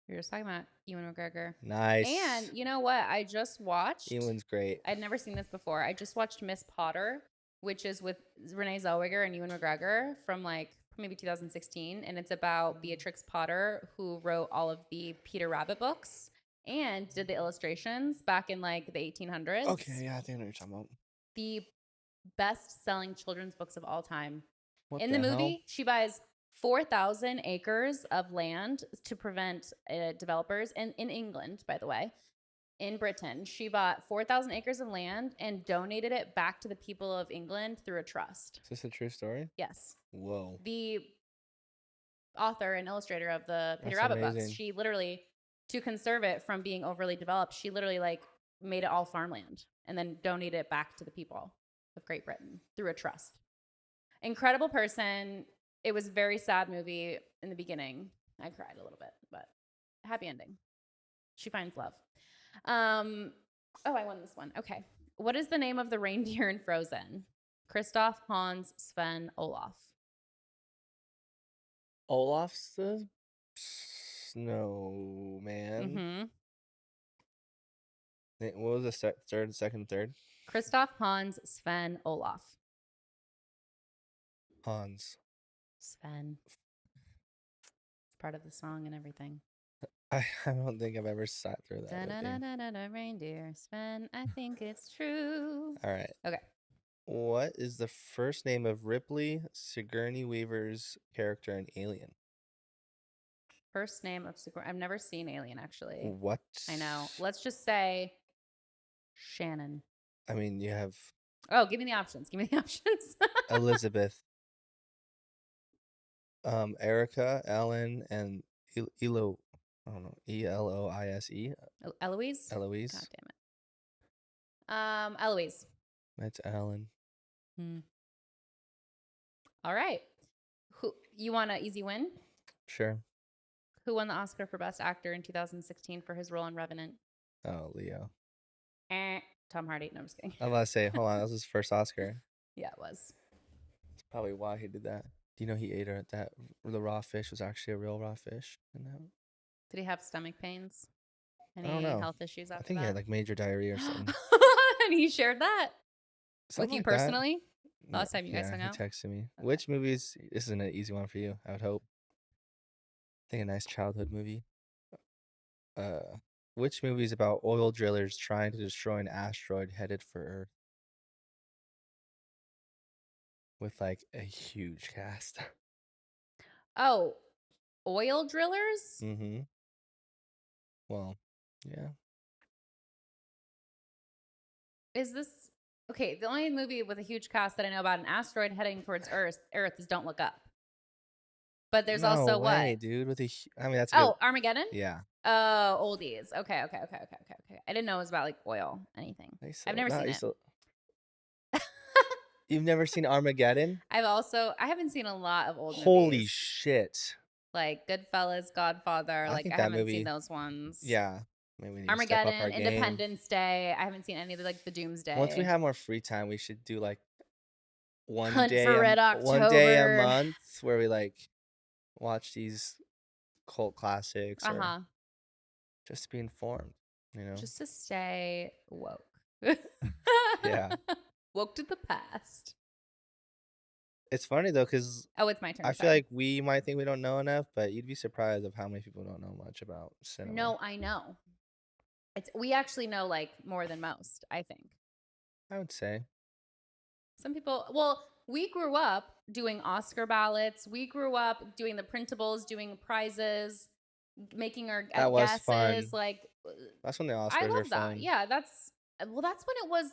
You're just talking about Ewan McGregor. And Nice. you know what? I just watched, Ewan's great. I'd never seen this before. I just watched Miss Potter, which is with Renee Zellweger and Ewan McGregor from like maybe 2016. And it's about Beatrix Potter, who wrote all of the Peter Rabbit books and did the illustrations back in like the 1800s. Okay, yeah, I think I know what you're talking about. The best selling children's books of all time. What In the the hell? movie, she buys 4,000 acres of land to prevent developers, and in England, by the way, in Britain, she bought 4,000 acres of land and donated it back to the people of England through a trust. Is this a true story? Yes. Whoa. The author and illustrator of the Peter That's Rabbit books, amazing. she literally, to conserve it from being overly developed, she literally like made it all farmland and then donated it back to the people of Great Britain through a trust. Incredible person. It was a very sad movie in the beginning. I cried a little bit, but happy ending. She finds love. Oh, I won this one. Okay. What is the name of the reindeer in Frozen? Kristoff, Hans, Sven, Olaf. Olaf's the snowman. What was the third? Kristoff, Hans, Sven, Olaf. Hans. Sven. It's part of the song and everything. I don't think I've ever sat through that. Da-da-da-da-da, reindeer, Sven, I think it's true. All right. Okay. What is the first name of Ripley Sigourney Weaver's character in Alien? First name of Sigourney. I've never seen Alien, actually. What? I know. Let's just say Shannon. I mean, you have Oh, give me the options. Give me the options. Elizabeth, Erica, Ellen, and Elo. I don't know. Eloise. Eloise? Eloise. God damn it. Eloise. That's Ellen. All right. Who you want an easy win? Sure. Who won the Oscar for Best Actor in 2016 for his role in Revenant? Oh, Leo. Tom Hardy. No, I'm just kidding. I was about to say, hold on, that was his first Oscar. Yeah, it was. That's probably why he did that. Do you know he ate her that the raw fish was actually a real raw fish? Did he have stomach pains? Any I don't know. health issues after I think that? he had like major diarrhea or something. And he shared that with you Something like personally? that. Last time you guys hung out? He texted me. Okay. Which movies? This isn't an easy one for you, I would hope. I think a nice childhood movie. Which movie is about oil drillers trying to destroy an asteroid headed for Earth? With like a huge cast. Oh, oil drillers? Mm-hmm. Well, yeah. Is this okay? The only movie with a huge cast that I know about an asteroid heading towards Earth is Don't Look Up. But there's also what? Dude, I mean, that's a good. Oh, Armageddon? Yeah. Oh, oldies. Okay. I didn't know it was about like oil, anything. I've never seen it. You've never seen Armageddon? I haven't seen a lot of old movies. Holy shit. Like Goodfellas, Godfather. I Like think I that haven't movie, seen those ones. Yeah. Maybe we need to step up our Armageddon, game. Independence Day. I haven't seen any of the like the Doomsday. Once we have more free time, we should do like Hunt for Red one day a October. month where we like watch these cult classics or just be informed, you know? Just to stay woke. Yeah. Woke to the past. It's funny though, because it's my turn. I feel like we might think we don't know enough, but you'd be surprised of how many people don't know much about cinema. No, I know. We actually know like more than most, I think. I would say. Some people, well, we grew up doing Oscar ballots. We grew up doing the printables, doing prizes, making our That was guesses. fun. Like That's when the Oscars I are love that. fun. Yeah, that's Well,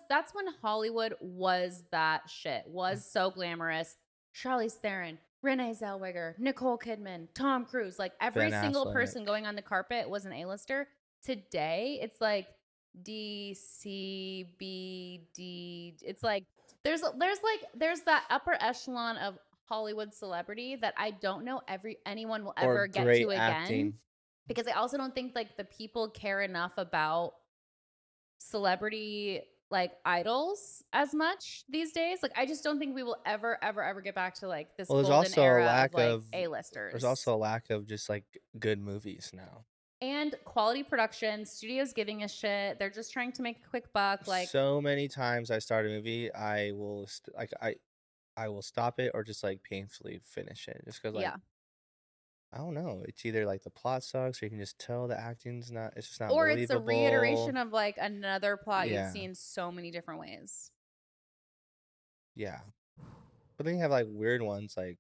that's when Hollywood was that shit. Was so glamorous. Charlize Theron, Renee Zellweger, Nicole Kidman, Tom Cruise, like every Ben single Affleck. person going on the carpet was an A-lister. Today, it's like D, C, B, D. It's like there's that upper echelon of Hollywood celebrity that I don't know anyone will Or ever get great to again, acting. because I also don't think like the people care enough about celebrity like idols as much these days. Like I just don't think we will ever get back to like this Well, golden era of like there's A-listers. also a lack of just like good movies now. And quality production, studios giving a shit. They're just trying to make a quick buck. Like, So many times I start a movie, I will stop it or just like painfully finish it just because like yeah. I don't know. It's either like the plot sucks or you can just tell the acting's not. It's just not Or it's a reiteration believable. of like another plot you've Yeah, seen so many different ways. yeah. But then you have like weird ones like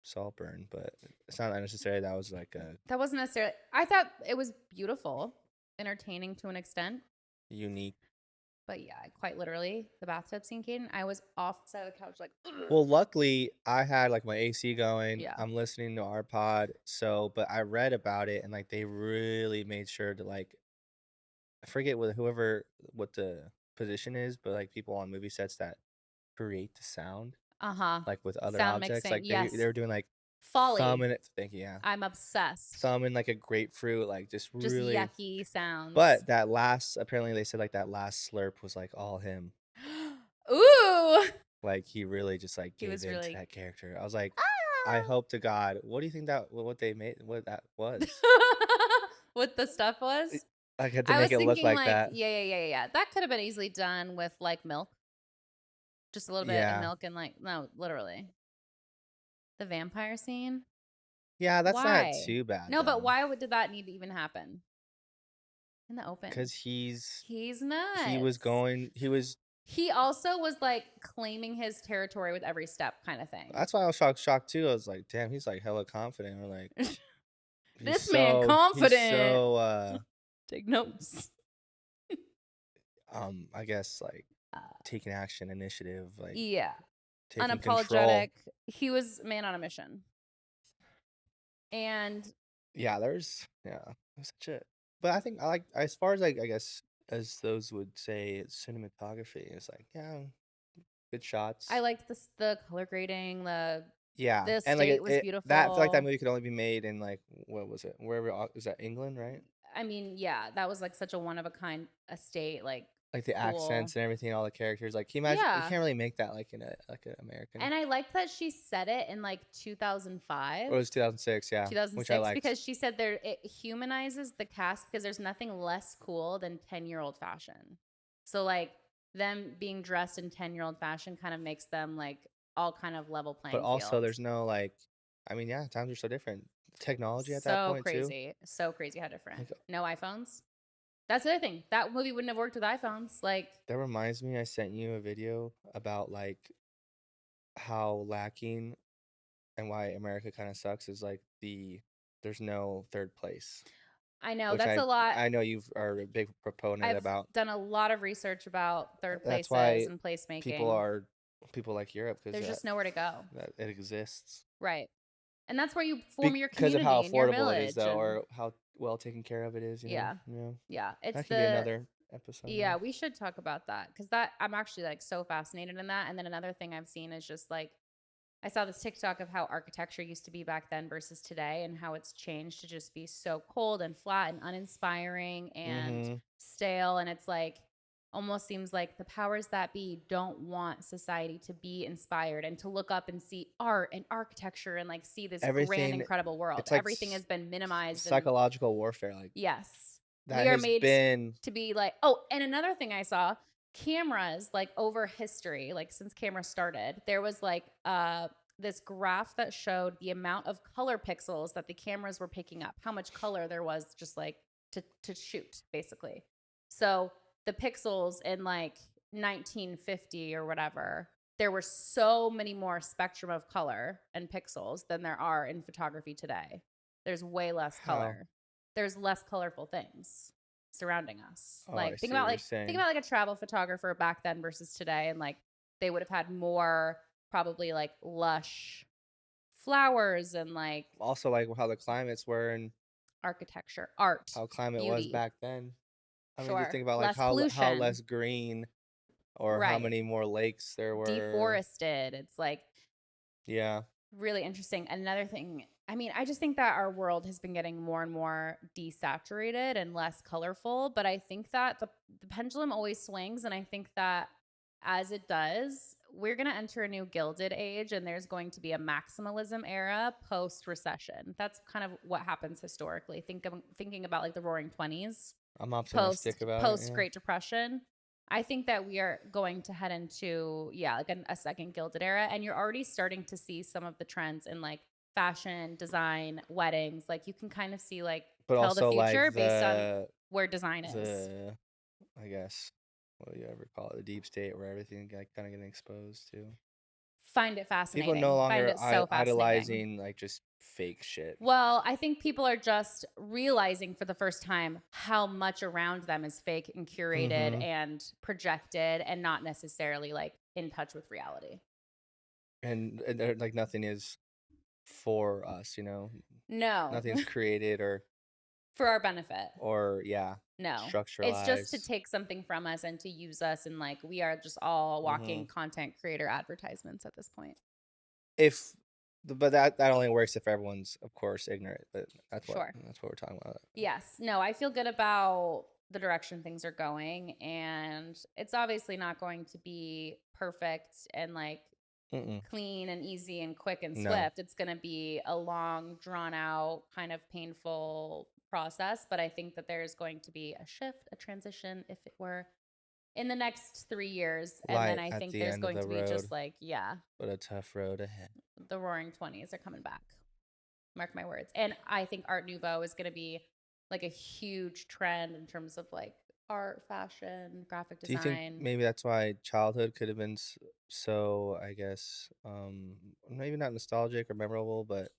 Saltburn, but it's not necessarily that was like a That wasn't necessarily, I thought it was beautiful, entertaining to an extent. unique. But yeah, quite literally, the bathtub scene, Kaden, I was off the side of the couch like, ugh. Well, luckily I had like my AC going. Yeah. I'm listening to our pod, so but I read about it and like they really made sure to like I forget what the position is, but like people on movie sets that create the sound Uh-huh. like with other Sound objects, mixing. like they Yes. were doing like thumb Folly. in it. Thank you, yeah, I'm obsessed. thumb in like a grapefruit, like just Just really. yucky sounds. But that last, apparently they said like that last slurp was like all him. Ooh. Like he really just like He gave was in to really that character. I was like, I ah. hope to God. What do you think that what they made what that was? What the stuff It- was? I had to I make was it look thinking like like, that. yeah. That could have been easily done with like milk. Just a little bit of Yeah. milk and like no, literally. The vampire scene? Yeah, that's not Why? too bad No, but though. did that need to even happen in the open? Cause He's he was nuts. going he was He also was like claiming his territory with every step kind of thing. that's why I was shocked too. I was like, damn, he's like hella confident. Or like This man confident. Take notes. I guess like Uh, taking action, initiative, like yeah. taking Unapologetic. control. He was man on a mission. And Yeah, there's such a but I think I like as far as like I guess as those would say it's cinematography, it's like, yeah, good I shots. liked the color grading, Yeah. the And like state was that I feel like that beautiful. movie could only be made in like what was it? Wherever is that England, right? I mean, yeah, that was like such a one of a kind estate, like Like the cool. accents and everything, all the characters. Like can you imagine you Yeah. can't really make that like in a like an American. And I liked that she said it in like Or 2005, it was 2006, yeah, which I 2006, liked. because she said it humanizes the cast because there's nothing less cool than 10-year-old fashion. So like them being dressed in 10-year-old fashion kind of makes them like all kind of level But playing also field. there's no like I mean, yeah, times are so different. Technology at that So point too. crazy. So crazy how different. Like No iPhones. That's the other thing. That movie wouldn't have worked with iPhones. Like, that reminds me, I sent you a video about like how lacking and why America kind of sucks is like there's no third place, I know which that's a lot. I know you are a big proponent I've about. done a lot of research about third That's places why and people placemaking. are people like Europe because There's just nowhere to go. that it exists Right. And that's where you form your because of how community and your affordable it is village. though, And or how well taken care of it is. yeah, Yeah, yeah. It's that could be the, another episode yeah, though. we should talk about that because that I'm actually like so fascinated in that. And then another thing I've seen is just like, I saw this TikTok of how architecture used to be back then versus today and how it's changed to just be so cold and flat and uninspiring and Mm-hmm. stale. And it's like almost seems like the powers that be don't want society to be inspired and to look up and see art and architecture and like see this grand, Everything, incredible world. it's like Everything has been minimized and psychological warfare. Like yes, that we are has made been to be like, oh, and another thing I saw cameras like over history, like since cameras started, there was like this graph that showed the amount of color pixels that the cameras were picking up, how much color there was just like to shoot basically. So the pixels in like 1950 or whatever, there were so many more spectrum of color and pixels than there are in photography today. There's way less how color. There's less colorful things. surrounding us. Oh, I Think see about what you're think saying. about like a travel photographer back then versus today, and like they would have had more probably like lush flowers and like Also, like how the climates were and architecture, art, how climate was beauty. back then. I mean, just Sure. think about like Less how pollution. less green or how Right. many more lakes there were. Deforested. It's like Yeah. really interesting. Another thing, I mean, I just think that our world has been getting more and more desaturated and less colorful, but I think that the pendulum always swings. And I think that as it does, we're going to enter a new gilded age and there's going to be a maximalism era post recession. That's kind of what happens historically. Thinking about like the roaring 20s, I'm optimistic about it. post Yeah. Great Depression. I think that we are going to head into like a second gilded era, and you're already starting to see some of the trends in like fashion, design, weddings. Like you can kind of see like But tell the also like future based on where design is. the I guess what do you ever call it, the deep state where everything like kind of getting exposed to. Find it People no fascinating. Find longer it so fascinating. idolizing like just fake shit. Well, I think people are just realizing for the first time how much around them is fake and curated Mm-hmm. and projected and not necessarily like in touch with reality. And like nothing is for us, you know. No, Nothing's created for our benefit. or yeah, No. It's just to structuralized. take something from us and to use us. And like, we are just all Mm-hmm. walking content creator advertisements at this point. If but that only works if everyone's of course ignorant. But Sure. that's what we're talking about. Yes. No, I feel good about the direction things are going. And it's obviously not going to be perfect and like Mm-mm. clean and easy and quick and No. swift. It's going to be a long, drawn out, kind of painful process. But I think that there's going to be a shift, a transition, if it were in the next 3 years. And then Light I at think the there's end of going the to be just road, like, yeah, but a tough road ahead. the roaring 20s are coming back. Mark my words. And I think Art Nouveau is going to be like a huge trend in terms of like art, fashion, graphic Do you think design. maybe that's why childhood could have been so, I guess, maybe not nostalgic or memorable, but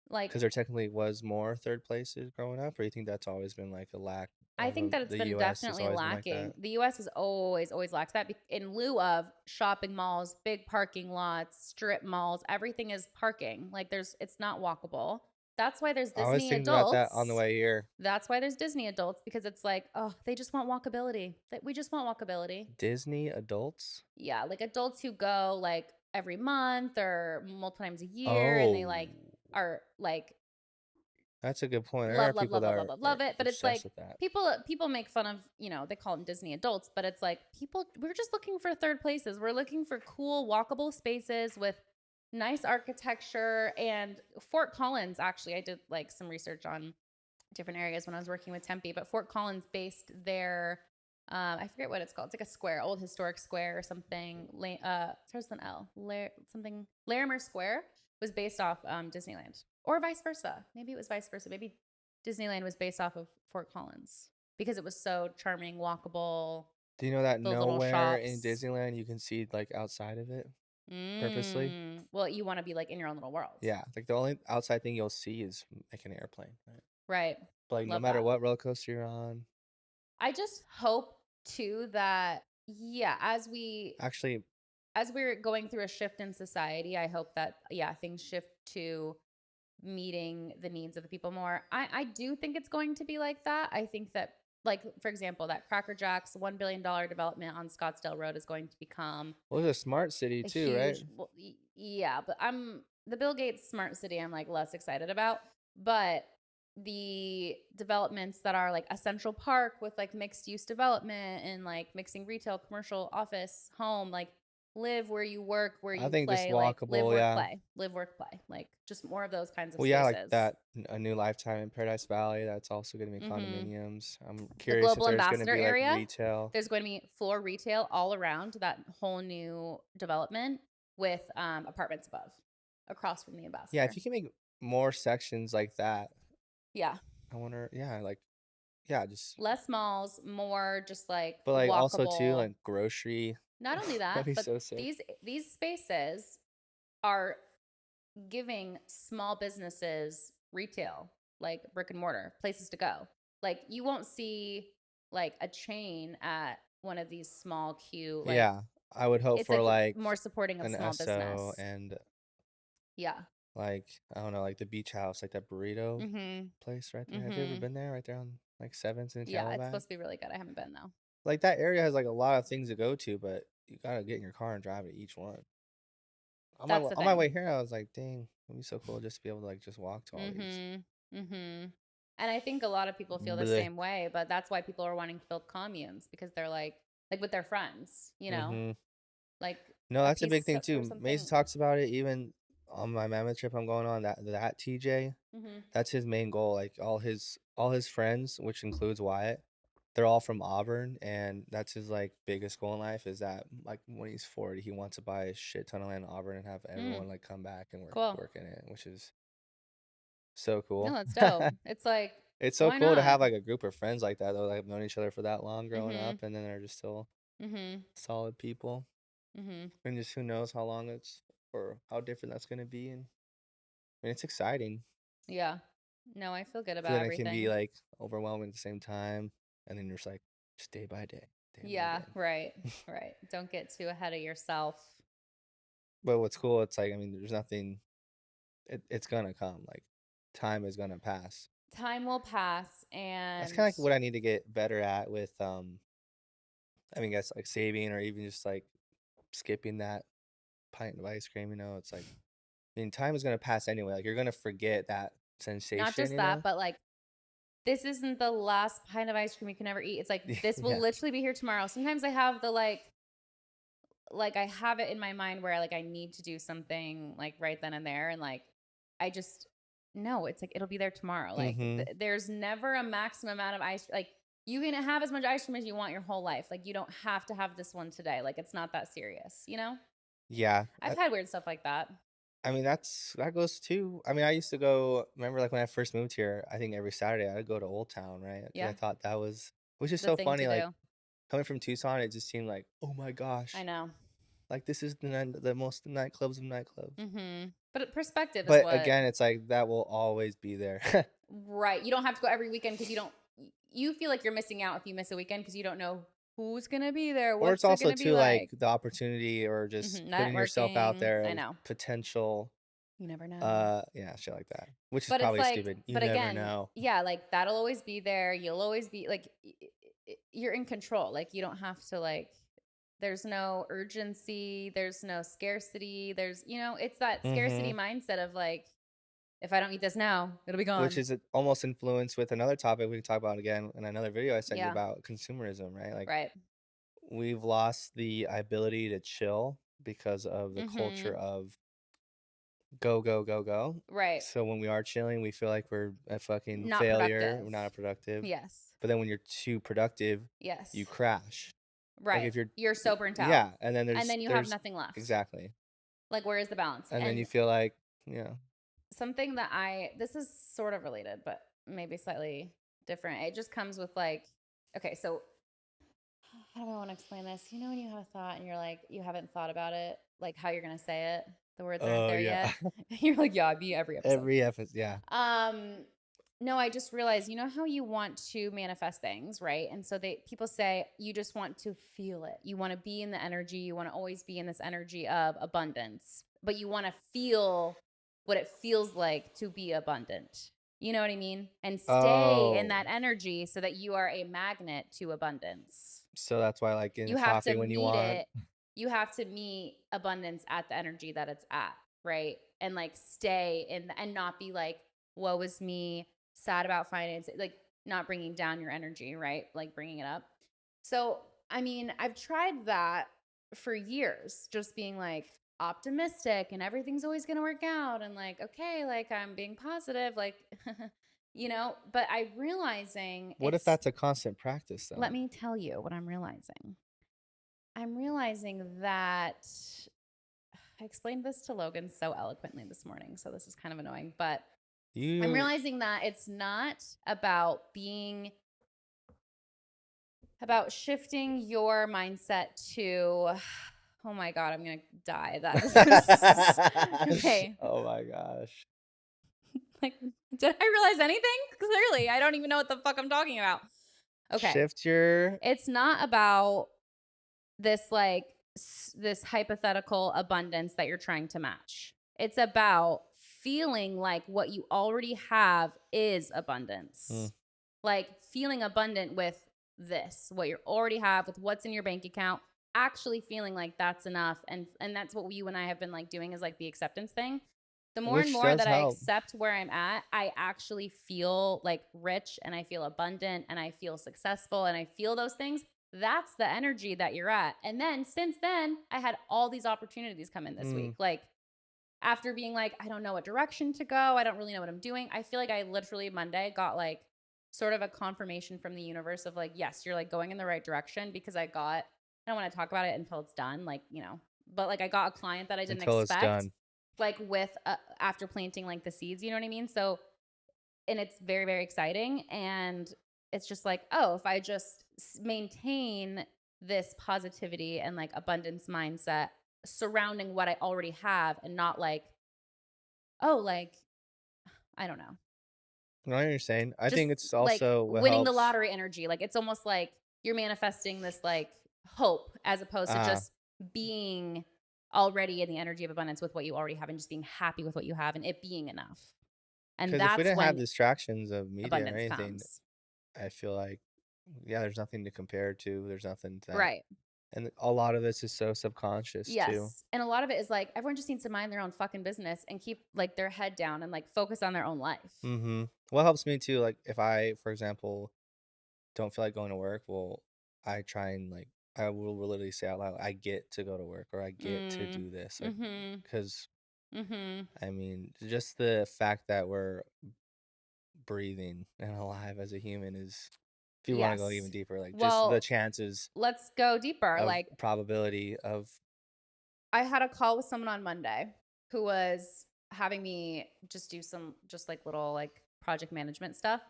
Like, because there technically was more third places growing up, or you think that's always been like a lack I of think that it's the been U.S. has definitely always been like lacking. that? The US has always lacked that in lieu of shopping malls, big parking lots, strip malls, everything is parking. Like it's not walkable. That's why there's I was Disney thinking about that on the adults. way here. That's why there's Disney adults because it's like, oh, they just want walkability. We just want walkability. Disney adults? Yeah, like adults who go like every month or multiple times a year and they Oh, like are like that's a good point. There are love, love, people love, that love, love, love, are love it. But it's obsessed like with that. people make fun of, they call them Disney adults, but it's like we're just looking for third places. We're looking for cool, walkable spaces with nice architecture. And Fort Collins, actually, I did like some research on different areas when I was working with Tempe, but Fort Collins based their I forget what it's called. It's like a square, old historic square or something. Starts with an L. Something Larimer Square was based off Disneyland, or vice versa. Maybe it was vice versa. Maybe Disneyland was based off of Fort Collins because it was so charming, walkable. Do you know that The little nowhere in shops. Disneyland you can see like outside of it purposely? Well, you want to be like in your own little world, Yeah, like the only outside thing you'll see is like an airplane, right? right? But like no Love matter that. what roller coaster you're on, I just hope too that yeah, actually, as we're going through a shift in society, I hope that things shift to meeting the needs of the people more. I do think it's going to be like that. I think that like for example, that Cracker Jack's $1 billion development on Scottsdale Road is going to become well, it's a smart city a too, right? huge yeah, but I'm the Bill Gates smart city I'm like less excited about, but the developments that are like a Central Park with like mixed use development and like mixing retail, commercial, office, home, like live where you work, where I you think just play, like walkable, yeah. live, work, play, like just more of those kinds of Well, yeah, like spaces. that a new lifetime in Paradise Valley. That's also going to be Hmm. condominiums. I'm The curious if Global there's going to Ambassador be like area, retail. there's going to be floor retail all around that whole new development with apartments above, across from the Yeah, if Ambassador. you can make more sections like that, Yeah, I wonder. Yeah, like yeah, just less malls, more just like but like also too walkable. like grocery. Not only that, That'd be but so sick. these spaces are giving small businesses retail, like brick and mortar places to go. Like you won't see like a chain at one of these small, cute, like Yeah, I would hope it's for like like more supporting of an small Esso business. and Yeah. like I don't know, like the beach house, like that burrito Mhm. place right there. Have you ever Mhm. been there? Right there on like Seventh and Yeah, it's Camelback. supposed to be really good. I haven't been though. Like that area has like a lot of things to go to, but you gotta get in your car and drive to each one. That's the On my thing. way here, I was like, dang, it'd be so cool just to be able to like just walk to all these. Mhm. Mhm. And I think a lot of people feel the Bleh. same way, but that's why people are wanting to build communes because they're like with their friends, Mm-hmm. like No, a that's a big piece thing or too. Mason something. talks about it even on my mammoth trip I'm going on. That TJ, Mhm. that's his main goal. Like all his friends, which includes Wyatt, they're all from Auburn, and that's his like biggest goal in life is that like when he's 40, he wants to buy a shit ton of land in Auburn and have Mm. everyone like come back and Cool. work in it, which is so No, cool. that's dope. It's like, It's so why cool to not? have like a group of friends like that though, like have known each other for that long growing Mhm. up, and then they're just still Mhm. solid people. Mhm. And just who knows how long it's or how different that's gonna be. And I mean, it's exciting. Yeah. No, I feel good But about then it can be everything. like overwhelming at the same time. And then you're just like, just day by day, day by Yeah, day. right. Right. Don't get too ahead of yourself. But what's cool, it's like, I mean, there's nothing, it's gonna come. Like, time is gonna pass. Time will pass That's and kind of like what I need to get better at with, I mean, guess like saving or even just like skipping that pint of ice cream, it's like, I mean, time is gonna pass anyway. Like, you're gonna forget that not sensation, just that, but like this isn't the last pint of ice cream you can ever eat. It's like this will Yeah. literally be here tomorrow. Sometimes I have the like I have it in my mind where like I need to do something like right then and there and like I just no, it's like it'll be there tomorrow. Like Mm-hmm. there's never a maximum amount of ice like you can have as much ice cream as you want your whole life. Like you don't have to have this one today. Like it's not that serious, you know? Yeah. I've had weird stuff like that. I mean, that goes too. I mean, I used to go. Remember, like when I first moved here, I think every Saturday I'd go to Old Town, right? Because I Yeah. thought that was, which is The so thing to funny. Like do. coming from Tucson, it just seemed like, oh my I gosh, know. like this is the most nightclubs of nightclubs. But perspective is But what again, it's like that will always be there. right. You don't have to go every weekend because you don't you feel like you're missing out if you miss a weekend because you don't know who's gonna be there, Or it's what's it also gonna be too like like. the opportunity or just putting yourself out Networking. there I of know. potential. You never know. Yeah, shit like that, which is But it's probably like, stupid. You but never again, know. yeah, like that'll always be there. You'll always be like, you're in control. Like you don't have to like, there's no urgency, there's no scarcity. It's that Mm-hmm. scarcity mindset of like, if I don't eat this now, it'll be Which gone. is almost influenced with another topic we can talk about again in another video I sent you Yeah. about consumerism, right? Like Right. we've lost the ability to chill because of the culture Mm-hmm. of go, go, go, go. Right. So when we are chilling, we feel like we're a fucking Not failure. We're productive. not productive. Yes. But then when you're too productive, you Yes. crash. Like Right. if you're, You're so burnt out. yeah. And then And then you have there's nothing left. exactly. Like, where is the balance? And then you And feel like, yeah. something that this is sort of related, but maybe slightly different. It just comes with like, okay, so how do I want to explain this? You know, when you have a thought and you're like, you haven't thought about it, like how you're going to say it, the words aren't Oh, there yeah. yet. You're like, yeah, be every episode. Every episode. Yeah. Um, no, I just realized, you know how you want to manifest things, right? And so people say you just want to feel it. You want to be in the energy. You want to always be in this energy of abundance, but you want to feel what it feels like to be abundant. You know what I mean? And stay in that Oh. energy so that you are a magnet to abundance. So that's why, like, getting You the have to coffee when you meet want. it. You have to meet abundance at the energy that it's at, right? And like stay in and not be like, woe is me, sad about finance, like not bringing down your energy, right? Like bringing it up. So, I mean, I've tried that for years, just being like optimistic and everything's always going to work out and like, okay, like I'm being positive, like, but I'm realizing What if that's a constant practice, let though? me tell you what I'm realizing. I'm realizing that I explained this to Logan so eloquently this morning, so this is kind of annoying, but I'm You realizing that it's not about about shifting your mindset to oh my god, I'm going to die. That this is okay. Oh my gosh. Like, did I realize anything? Clearly, I don't even know what the fuck I'm talking about. Okay. Shift your It's not about this like this hypothetical abundance that you're trying to match. It's about feeling like what you already have is mm, abundance. Like feeling abundant with this, what you already have with what's in your bank account, actually feeling like that's enough and that's what you and I have been like doing is like the acceptance thing. The more and which more does that I help. accept where I'm at, I actually feel like rich and I feel abundant and I feel successful and I feel those things. That's the energy that you're at. And then since then, I had all these opportunities come in this Mm, week. Like after being like, I don't know what direction to go, I don't really know what I'm doing. I feel like I literally Monday got like sort of a confirmation from the universe of like, yes, you're like going in the right direction because I don't want to talk about it until it's done, like, but like I got a client that I didn't until it's expect, done. like with after planting like the seeds, you know what I mean? So, and it's very, very exciting. And it's just like, oh, if I just maintain this positivity and like abundance mindset surrounding what I already have and not like, oh, like, I don't know, I know what you're saying. I just think it's like also what winning the helps. lottery energy. Like it's almost like you're manifesting this like hope as opposed to Ah, just being already in the energy of abundance with what you already have and just being happy with what you have and it being enough. And because if we that's didn't have when distractions of media or abundance anything, comes. I feel like, yeah, there's nothing to compare to. There's nothing that, Right. and a lot of this is so subconscious too. Yes. And a lot of it is like everyone just needs to mind their own fucking business and keep like their head down and like focus on their own life. Mm-hmm. What helps me too, like if I, for example, don't feel like going to work, well, I try and like I will literally say out loud, I get to go to work or I get to Mm. do this, like, Mhm. because Mhm. I mean, just the fact that we're breathing and alive as a human is, if you want to go even Yes. deeper, like just the Well, chances let's go deeper. of Like probability of, I had a call with someone on Monday who was having me just do some just like little like project management stuff.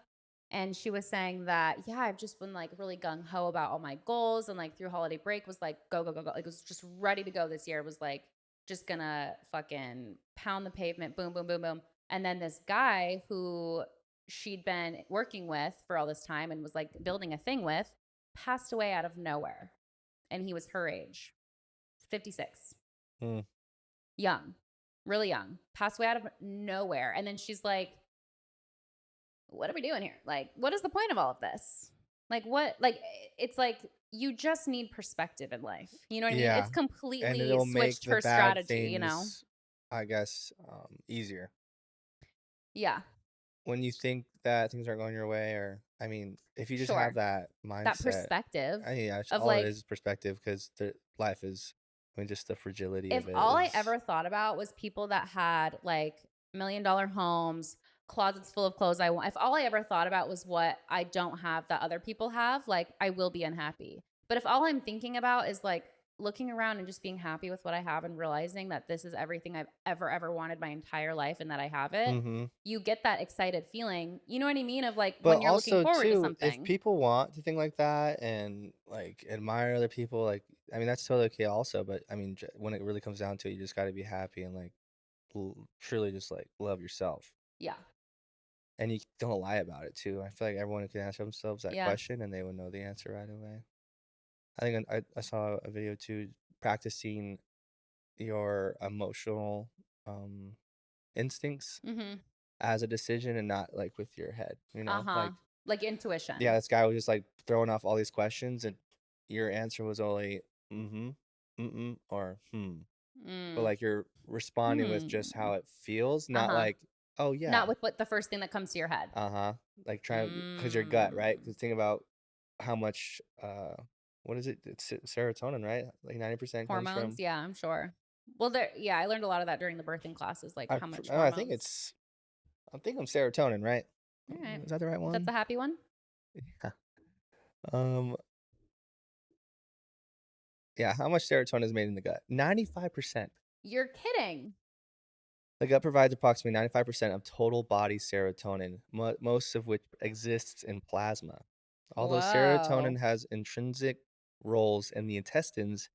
And she was saying that, yeah, I've just been like really gung ho about all my goals and like through holiday break was like, go, go, go, go. Like, it was just ready to go this year. It was like, just gonna fucking pound the pavement, boom, boom, boom, boom. And then this guy who she'd been working with for all this time and was like building a thing with passed away out of nowhere. And he was her age, 56. mm, Young, really young, passed away out of nowhere. And then she's like, what are we doing here? Like, what is the point of all of this? Like, what? Like, it's like you just need perspective in life. You know what I mean? yeah, It's and completely it'll make switched the her bad strategy. things, I guess, easier. Yeah, When you think that things aren't going your way, or I mean, if you just have sure. that That mindset, perspective I mean, yeah, of all it like, is perspective because the life is, I mean, just the fragility if of it all I is. ever thought about was people that had like $1 million homes, closets full of clothes I want, if all I ever thought about was what I don't have that other people have, like I will be unhappy. But if all I'm thinking about is like looking around and just being happy with what I have and realizing that this is everything I've ever wanted my entire life and that I have it, Mm-hmm. you get that excited feeling. You know what I mean? Of like But when you're looking also forward to too, if something. people want to think like that and like admire other people, like I mean, that's totally okay also. But I mean, when it really comes down to it, you just got to be happy and like truly just like love yourself. Yeah. And you don't lie about it too. I feel like everyone can ask themselves that Yeah. question and they would know the answer right away. I think I saw a video too, practicing your emotional instincts Mhm. as a decision and not like with your head, Uh-huh. like, Like yeah, intuition. this guy was just like throwing off all these questions and your answer was only mm-hmm, mm-mm, or hmm. But Mm. like you're responding with just Hmm. how it feels, not Uh-huh. like, oh yeah, Not with what the first thing that comes to your head. uh-huh. Like try because your gut, right? Mm. Because think about how much what is it? It's serotonin, right? Like 90% comes Hormones, from yeah, I'm sure. Well, there yeah, I learned a lot of that during the birthing classes, like how much I think hormones. it's I'm thinking serotonin, right? Alright. Is that the right That's one? a happy one? Yeah. Um, yeah, how much serotonin is made in the gut? 95%. You're kidding. The gut provides approximately 95% of total body serotonin, most of which exists in plasma. Although Whoa. serotonin has intrinsic roles in the intestines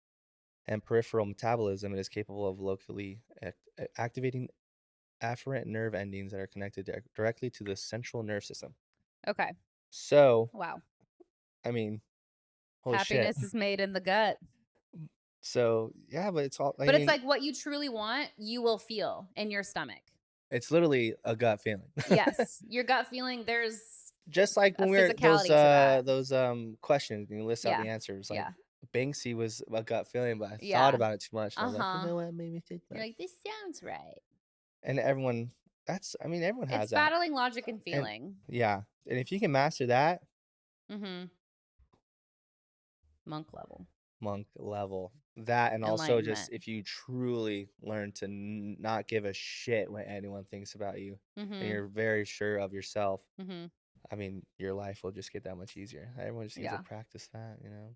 and peripheral metabolism, it is capable of locally activating afferent nerve endings that are connected directly to the central nerve system. Okay. So, Wow. I mean, holy shit. Happiness is made in the gut. So, yeah, but it's all, I But it's mean, like what you truly want, you will feel in your stomach. it's literally a gut feeling. Yes. Your gut feeling, there's Just like a when we were physicality to that. those questions and you list out Yeah. the answers, like Yeah. Banksy was a gut feeling, but I thought Yeah. about it too much and I was like, you Uh-huh. know what, maybe think You're that. like, this sounds right. And everyone, I mean, everyone It's has that. battling logic and And feeling. yeah, and if you can master that, Mm-hmm. Monk level. monk level, that, and also just Enlightenment. if you truly learn to not give a shit what anyone thinks about you, and Mm-hmm. you're very sure of yourself, Mm-hmm. I mean, your life will just get that much easier. Everyone just needs to Yeah. practice that, you know?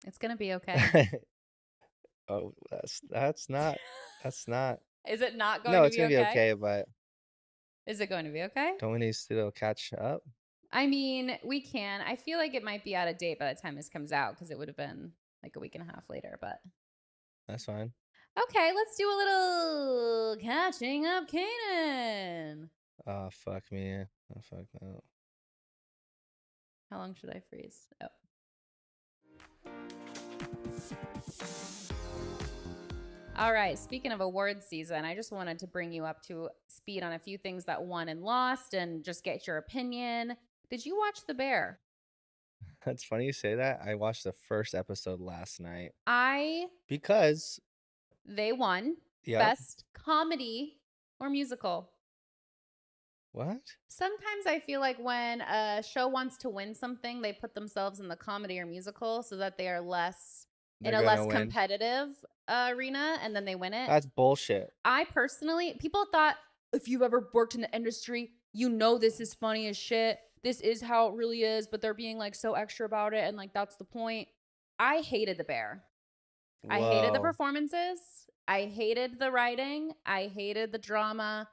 It's gonna be okay. Oh, that's not Is it not going no, to it's be gonna be okay? okay, but Is it going to be okay? don't we need to still catch up? I mean, we can. I feel like it might be out of date by the time this comes out because it would have been like a week and a half later. But That's fine. okay, let's do a little catching up, Kanan. Oh, fuck me. Oh, fuck no. How long should I freeze? Oh. All right. Speaking of awards season, I just wanted to bring you up to speed on a few things that won and lost and just get your opinion. Did you watch The Bear? It's funny you say that. I watched the first episode last night I because, They won yep. best comedy or musical. What? Sometimes I feel like when a show wants to win something, they put themselves in the comedy or musical so that they are less in They're a gonna less win. competitive arena and then they win it. That's bullshit. I personally, people thought if you've ever worked in the industry, you know this is funny as shit. This is how it really is, but they're being like so extra about it and like that's the point. I hated The Bear. I hated the Whoa. performances. I hated the writing. I hated the drama.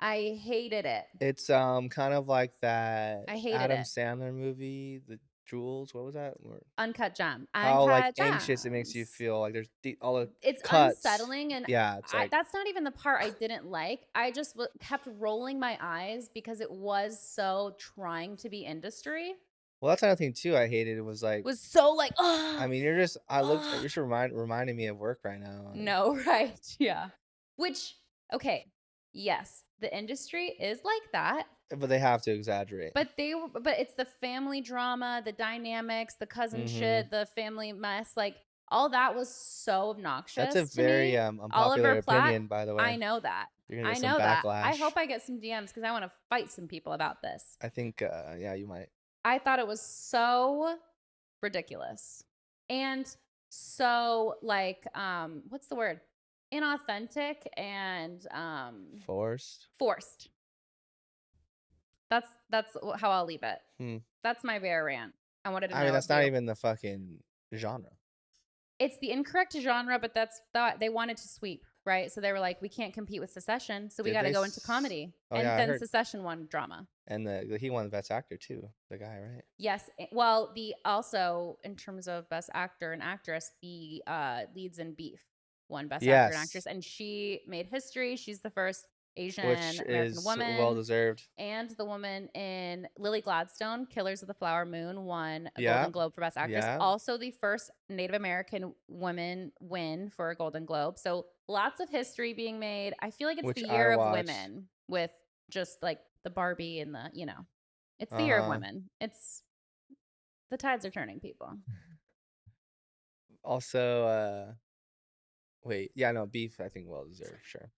I hated it. It's kind of like that I hated Adam it. Sandler movie, The Jewels. What was that? Uncut Gem. How like Uncut anxious it makes you Gems. feel. Like there's all the It's cuts. unsettling, and Yeah, it's like, that's not even the part I didn't like. I just kept rolling my eyes because it was so trying to be industry. well, that's another thing too. I hated it was It like, was so like, I oh, mean, you're just, you're oh. just reminding me of work right now. Like, No, right? Yeah. Which, okay, yes, the industry is like that. but they have to exaggerate. But but it's the family drama, the dynamics, the cousin Mm-hmm. shit, the family mess, like all that was so That's a obnoxious to very me. unpopular Oliver Platt, opinion, by the I way. know that. You're gonna I get some know that. I backlash. hope I get some DMs because I want to fight some people about this. I think, yeah, you might. I thought it was so ridiculous and so like what's the word? Inauthentic and Forced. forced. That's how I'll leave it. Hmm. That's my bear rant. I wanted to I mean, know that's if not you. even the fucking genre. It's the incorrect genre, but that's thought they wanted to sweep, right? So they were like, we can't compete with Secession, so we Did got to they? go into comedy. Oh And yeah, I then heard. Secession won drama. And he won the best actor too. The guy, right? Yes. Well, the also in terms of best actor and actress, the leads in Beef won best actor and actress, Yes, and she made history. She's the first which Asian American is well woman. deserved. And the woman in Lily Gladstone, Killers of the Flower Moon, won a Yeah, Golden Globe for Best Actress. yeah. Also, the first Native American woman win for a Golden Globe. So lots of history being made. I feel like it's the Which I year of watched. women with just like the Barbie and the, it's the Uh year of huh. women. It's the tides are turning, people. Also, wait, yeah, no, beef. I think well deserved. Sure,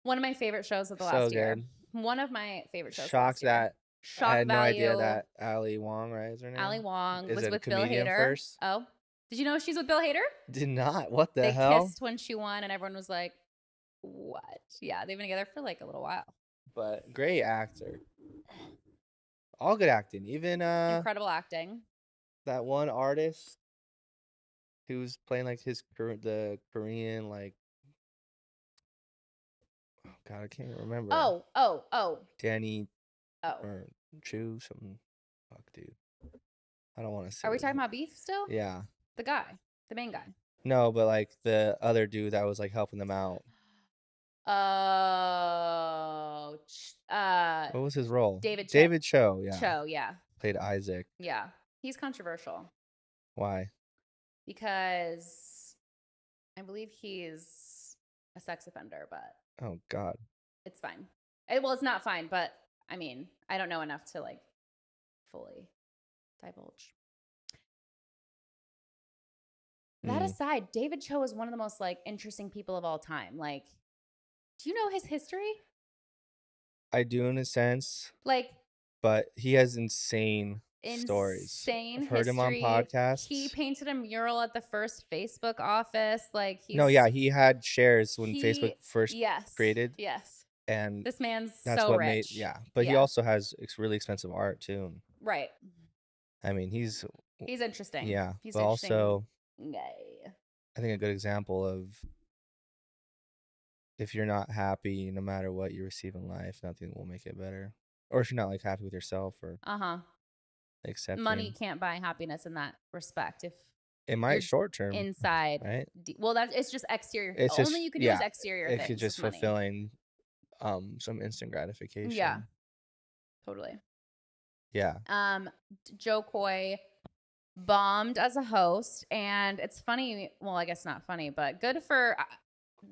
One of my favorite shows of the so last year. good. One of my favorite shows of the Shocked last year. that I Shock had no idea value. that Ali Wong, right, is her Ali name? Wong Is was a with Bill comedian Hader. first. Oh, did you know she's with Bill Hader? Did not. What the They hell? kissed when she won, and everyone was like, "What?" Yeah, they've been together for like a little while. But great actor. All good acting. Even Incredible acting. that one artist who's playing like the Korean, like, oh god, I can't remember. Oh. Danny Oh. or Chu something. Fuck, dude. I don't want to say Are we it. talking about Beef still? Yeah. The guy, the main guy. No, but like the other dude that was like helping them out. Oh, What was his role? David Cho. David Cho, yeah. Cho, yeah. Played Isaac. Yeah. He's controversial Why? because I believe he's a sex offender, but Oh God. it's fine. Well, it's not fine, but I mean, I don't know enough to like fully divulge. That Mm, aside, David Cho is one of the most like interesting people of all time. Like, do you know his history? I do in a sense, Like, but he has insane stories. insane I've heard him on history. He podcasts. painted a mural at the first Facebook office. Like, No, yeah, he had shares when Facebook he, first yes, created, yes. and This man's that's so what made rich. yeah. But he Yeah, also has really expensive art too. right. I mean, he's He's interesting. yeah, He's but an interesting also guy. I think a good example of if you're not happy, no matter what you receive in life, nothing will make it better. Or if you're not like happy with yourself or Uh huh. Money accepting, can't buy happiness in that respect. If it might you're short term, inside, right? well, that it's just exterior. It's Only just you can do is yeah, exterior if you're things with just money. fulfilling some instant Yeah, gratification. totally. Yeah. Joe Coy bombed as a host, and it's funny. Well, I guess not funny, but good for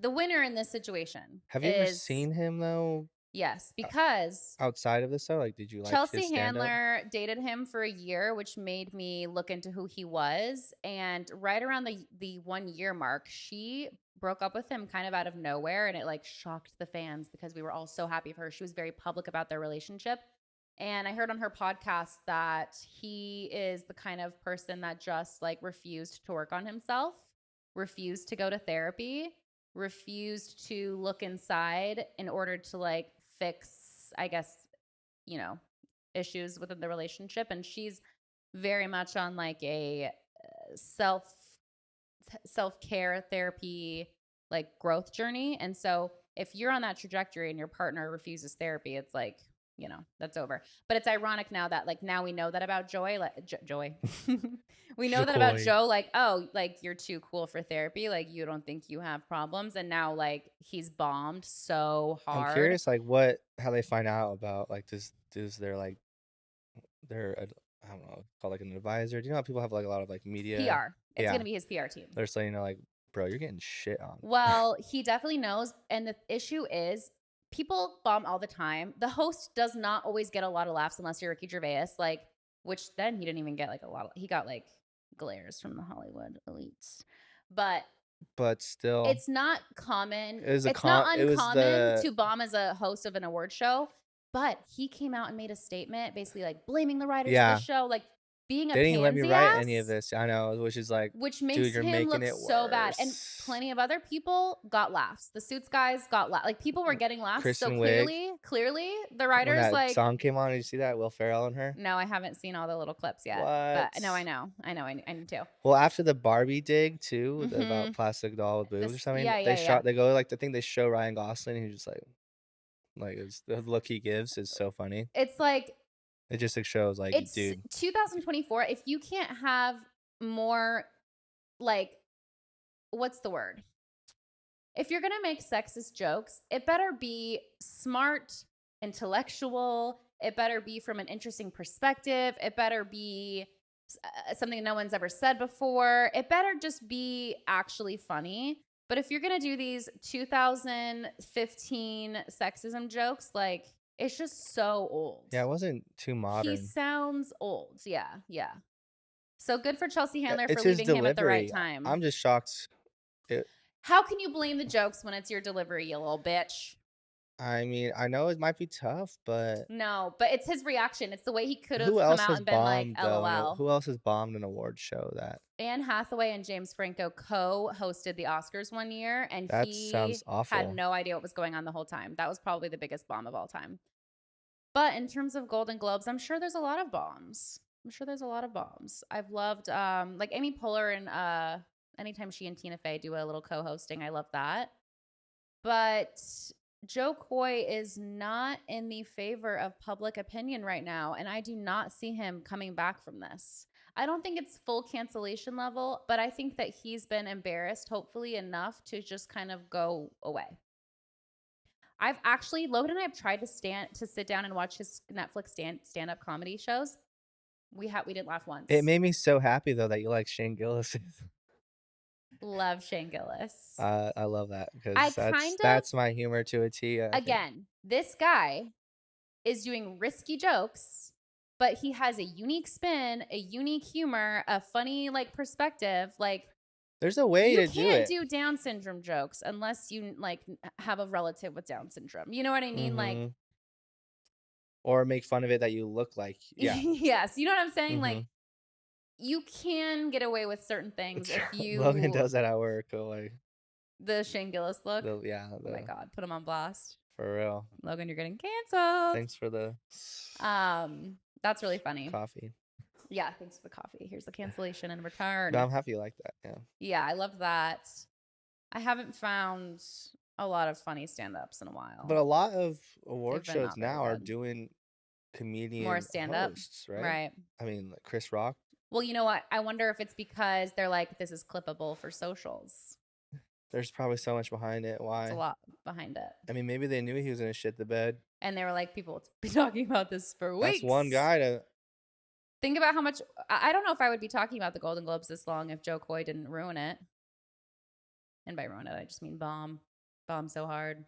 the winner in this situation Have you ever is seen him though yes, o- because outside of this though? Like, did you like his Chelsea stand up? Handler dated him for a year, which made me look into who he was. And right around the 1 year mark, she broke up with him kind of out of nowhere, and it like shocked the fans because we were all so happy for her. She was very public about their relationship. And I heard on her podcast that he is the kind of person that just like refused to work on himself, refused to go to therapy, refused to look inside in order to like fix, I guess, you know, issues within the relationship. And she's very much on like a self self-care therapy like growth journey. And so if you're on that trajectory and your partner refuses therapy, it's like, that's over. But it's ironic now that like now we know that about Joy, like Joy. We know that about Joy. Joe, like, oh, like you're too cool for therapy, like you don't think you have problems. And now like he's bombed so I'm hard. curious, like, how they find out about like does their like their I don't know called like an advisor? Do you know how people have like a lot of like media? PR. It's Yeah, gonna be his PR team. they're just letting you know like, bro, you're getting shit on. Well, he definitely knows. And the issue is people bomb all the time. The host does not always get a lot of laughs unless you're Ricky Gervais, like, which then he didn't even get like a lot of, he got like glares from the Hollywood elites. But But still, it's not common. it was a It's not con. It was uncommon the to bomb as a host of an award show. But he came out and made a statement basically like blaming the writers of the yeah. show, like being a They didn't even let me pansy write any of ass, this. I know, which is like, which dude, makes you're him making look it so bad. And worse. plenty of other people got laughs. The Suits guys got laughs. Like people were getting laughs. So Kristen Wiig, clearly, the when writers that like, song came on, did you see that? Will Ferrell and her. no, I haven't seen all the little clips yet. But What? no, I need to. Well, after the Barbie dig too, Mm-hmm. about plastic doll with boobs or This, something, yeah, they yeah, yeah. shot. They go like the thing they show Ryan Gosling. He's just like it's, the look he gives is so funny. It's like It just like shows like, it's dude, 2024. If you can't have more like, what's the word? If you're going to make sexist jokes, it better be smart, intellectual. It better be from an interesting perspective. It better be something no one's ever said before. It better just be actually funny. But if you're going to do these 2015 sexism jokes, like it's just so old. yeah, it wasn't too He modern. sounds old. Yeah, yeah. So good for Chelsea Handler for It's his leaving him at the right delivery. time. I'm just shocked. It, How can you blame the jokes when it's your delivery, you little bitch? I mean, I know it might be tough, but No, but it's his reaction. It's the way he could who have come else out has and been like, bombed though? LOL. Who else has bombed an award show that Anne Hathaway and James Franco co-hosted the Oscars one year, and that sounds he had awful? no idea what was going on the whole time. That was probably the biggest bomb of all time. But in terms of Golden Globes, I'm sure there's a lot of bombs. I've loved like Amy Poehler and anytime she and Tina Fey do a little co-hosting, I love that. But Joe Coy is not in the favor of public opinion right now, and I do not see him coming back from this. I don't think it's full cancellation level, but I think that he's been embarrassed, hopefully enough to just kind of go away. Logan and I have tried to sit down and watch his Netflix stand-up comedy shows. We didn't laugh It once. made me so happy though that you like Shane Gillis. Love Shane Gillis. I love that I because kind of that's my humor to a T, I think. Again, this guy is doing risky jokes, but he has a unique spin, a unique humor, a funny like perspective. Like There's a way you to do can't it. do Down syndrome jokes unless you like have a relative with Down syndrome. You know what I mean? Like Mhm. Or make fun of it that you look like. Yeah. yes, you know what I'm saying? Like Mhm. you can get away with certain things if Logan you does that at work, like the Shane Gillis look. Oh my the god, put him on blast. for real. Logan, you're getting canceled. Thanks for the That's really funny. coffee. Yeah, thanks for the coffee. Here's the cancellation in No, return. I'm happy you like that. Yeah. Yeah, I love that. I haven't found a lot of funny stand-ups in a But while. a lot of award They've been shows not very now are good. doing More comedian stand-up. hosts, right? Right. I mean, like Chris Rock. Well, you know what? I wonder if it's because they're like, this is clippable for socials. There's probably so much behind it. It's a Why? lot behind it. I mean, maybe they knew he was gonna shit the bed. And they were like, people will be talking about this for That's one weeks. guy to. Think about how much. I don't know if I would be talking about the Golden Globes this long if Joe Coy didn't ruin it. And by ruin it, I just mean bomb. Bomb so hard.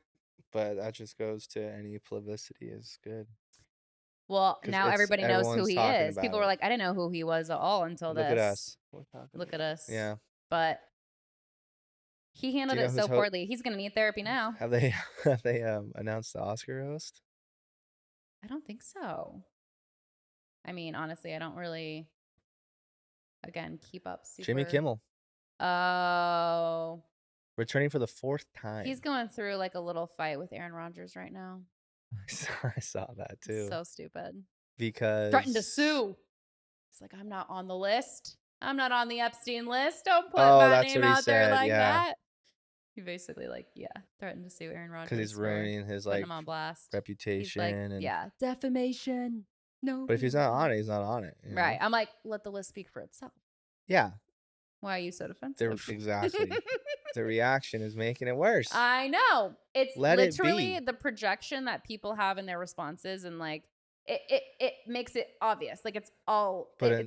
But that just goes to any publicity is good. Well, 'Cause now it's everybody knows who everyone's he talking is. about People were it. like, I didn't know who he was at all until Look at this. us. We're talking Look at about it. us. Yeah. But he Do handled you know it who's so poorly. He's going to need therapy now. have they have they announced the Oscar host? I don't think so. I mean, honestly, I don't really, again, keep up super. Jimmy Kimmel. Oh. Returning for the 4th time. He's going through like a little fight with Aaron Rodgers right now. I saw that too. So stupid. Because Threatened to sue. He's like, I'm not on the list. I'm not on the Epstein list. Don't put Oh, my that's name what he out there said, like yeah. that. He basically threatened to sue Aaron Rodgers Because he's ruining his putting like him on blast. reputation He's like, and yeah, defamation. No. But if he's not on it, he's not on it. You know? Right. I'm like, let the list speak for itself. Yeah. Why are you so defensive? Exactly. The reaction is making it worse. I know. It's Let it literally be. the projection that people have in their responses, and like it makes it obvious. Like it's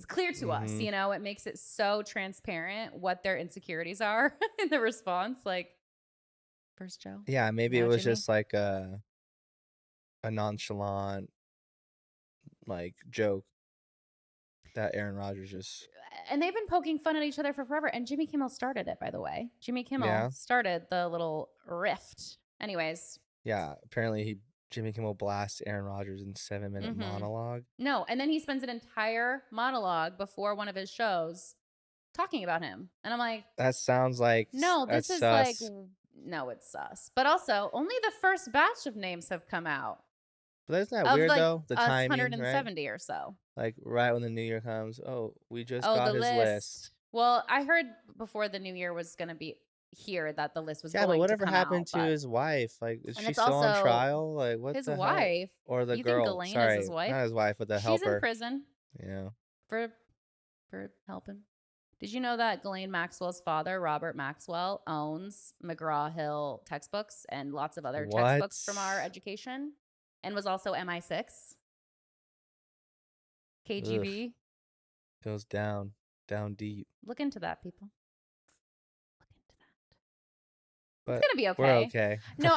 clear to us, you know, it makes it so transparent what their insecurities are in the response. Like first Joe. Yeah, maybe now it was Jimmy. just like a nonchalant like joke that Aaron Rodgers just And they've been poking fun at each other for forever. And Jimmy Kimmel started it, by the way. Jimmy Kimmel started the little rift. Anyways. Yeah, apparently Jimmy Kimmel blasts Aaron Rodgers in 7-minute monologue. No, and then he spends an entire monologue before one of his shows talking about him. And I'm like, that sounds like no, this is sus. like, no, it's sus. But also, only the first batch of names have come out. But isn't that weird like though? The timing, 170 right? or so. Like right when the new year comes. Oh, we just got his list. Well, I heard before the new year was going to be here that the list was going to come out. Yeah, but whatever happened to his wife? Like, is she still on trial? Like, what his the wife? hell? Or the you girl? Think Ghislaine Sorry, is his wife? not his wife, but the helper. She's in prison. Yeah. For helping. Did you know that Ghislaine Maxwell's father, Robert Maxwell, owns McGraw-Hill textbooks and lots of other textbooks from our education, and was also MI6, KGB? Ugh. Goes down deep. Look into that, people. Look into that. But it's gonna be okay. We're okay. No,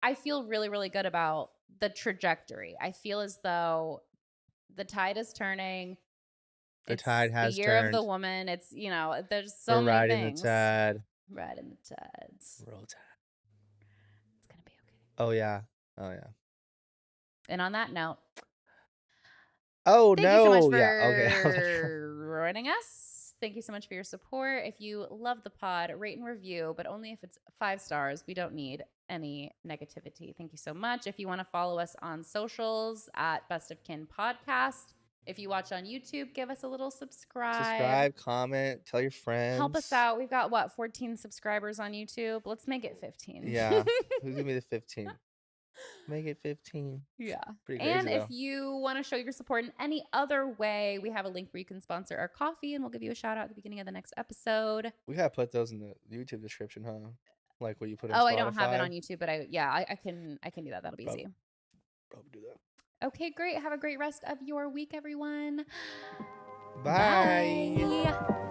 I feel really, really good about the trajectory. I feel as though the tide is turning. The tide has the year turned. of the woman. It's, you know, there's so many riding things. the tide. Riding the tides. Roll tide. It's gonna be okay. Oh yeah. Oh yeah. And on that note, oh thank no. you so much for yeah. Okay. joining us. Thank you so much for your support. If you love the pod, rate and review, but only if it's 5 stars. We don't need any negativity. Thank you so much. If you want to follow us on socials at Best of Kin Podcast. If you watch on YouTube, give us a little subscribe, comment, tell your friends. Help us out. We've got 14 subscribers on YouTube. Let's make it 15. Yeah. Who's gonna be the 15? Make it 15. Yeah. Pretty crazy, and though. if you want to show your support in any other way, we have a link where you can sponsor our coffee, and we'll give you a shout out at the beginning of the next episode. We gotta put those in the YouTube description, huh? like what you put in Oh, I don't have it Spotify. on YouTube, but I can do that. That'll be Probably easy. probably do that. Okay, great. Have a great rest of your week, everyone. Bye. Bye.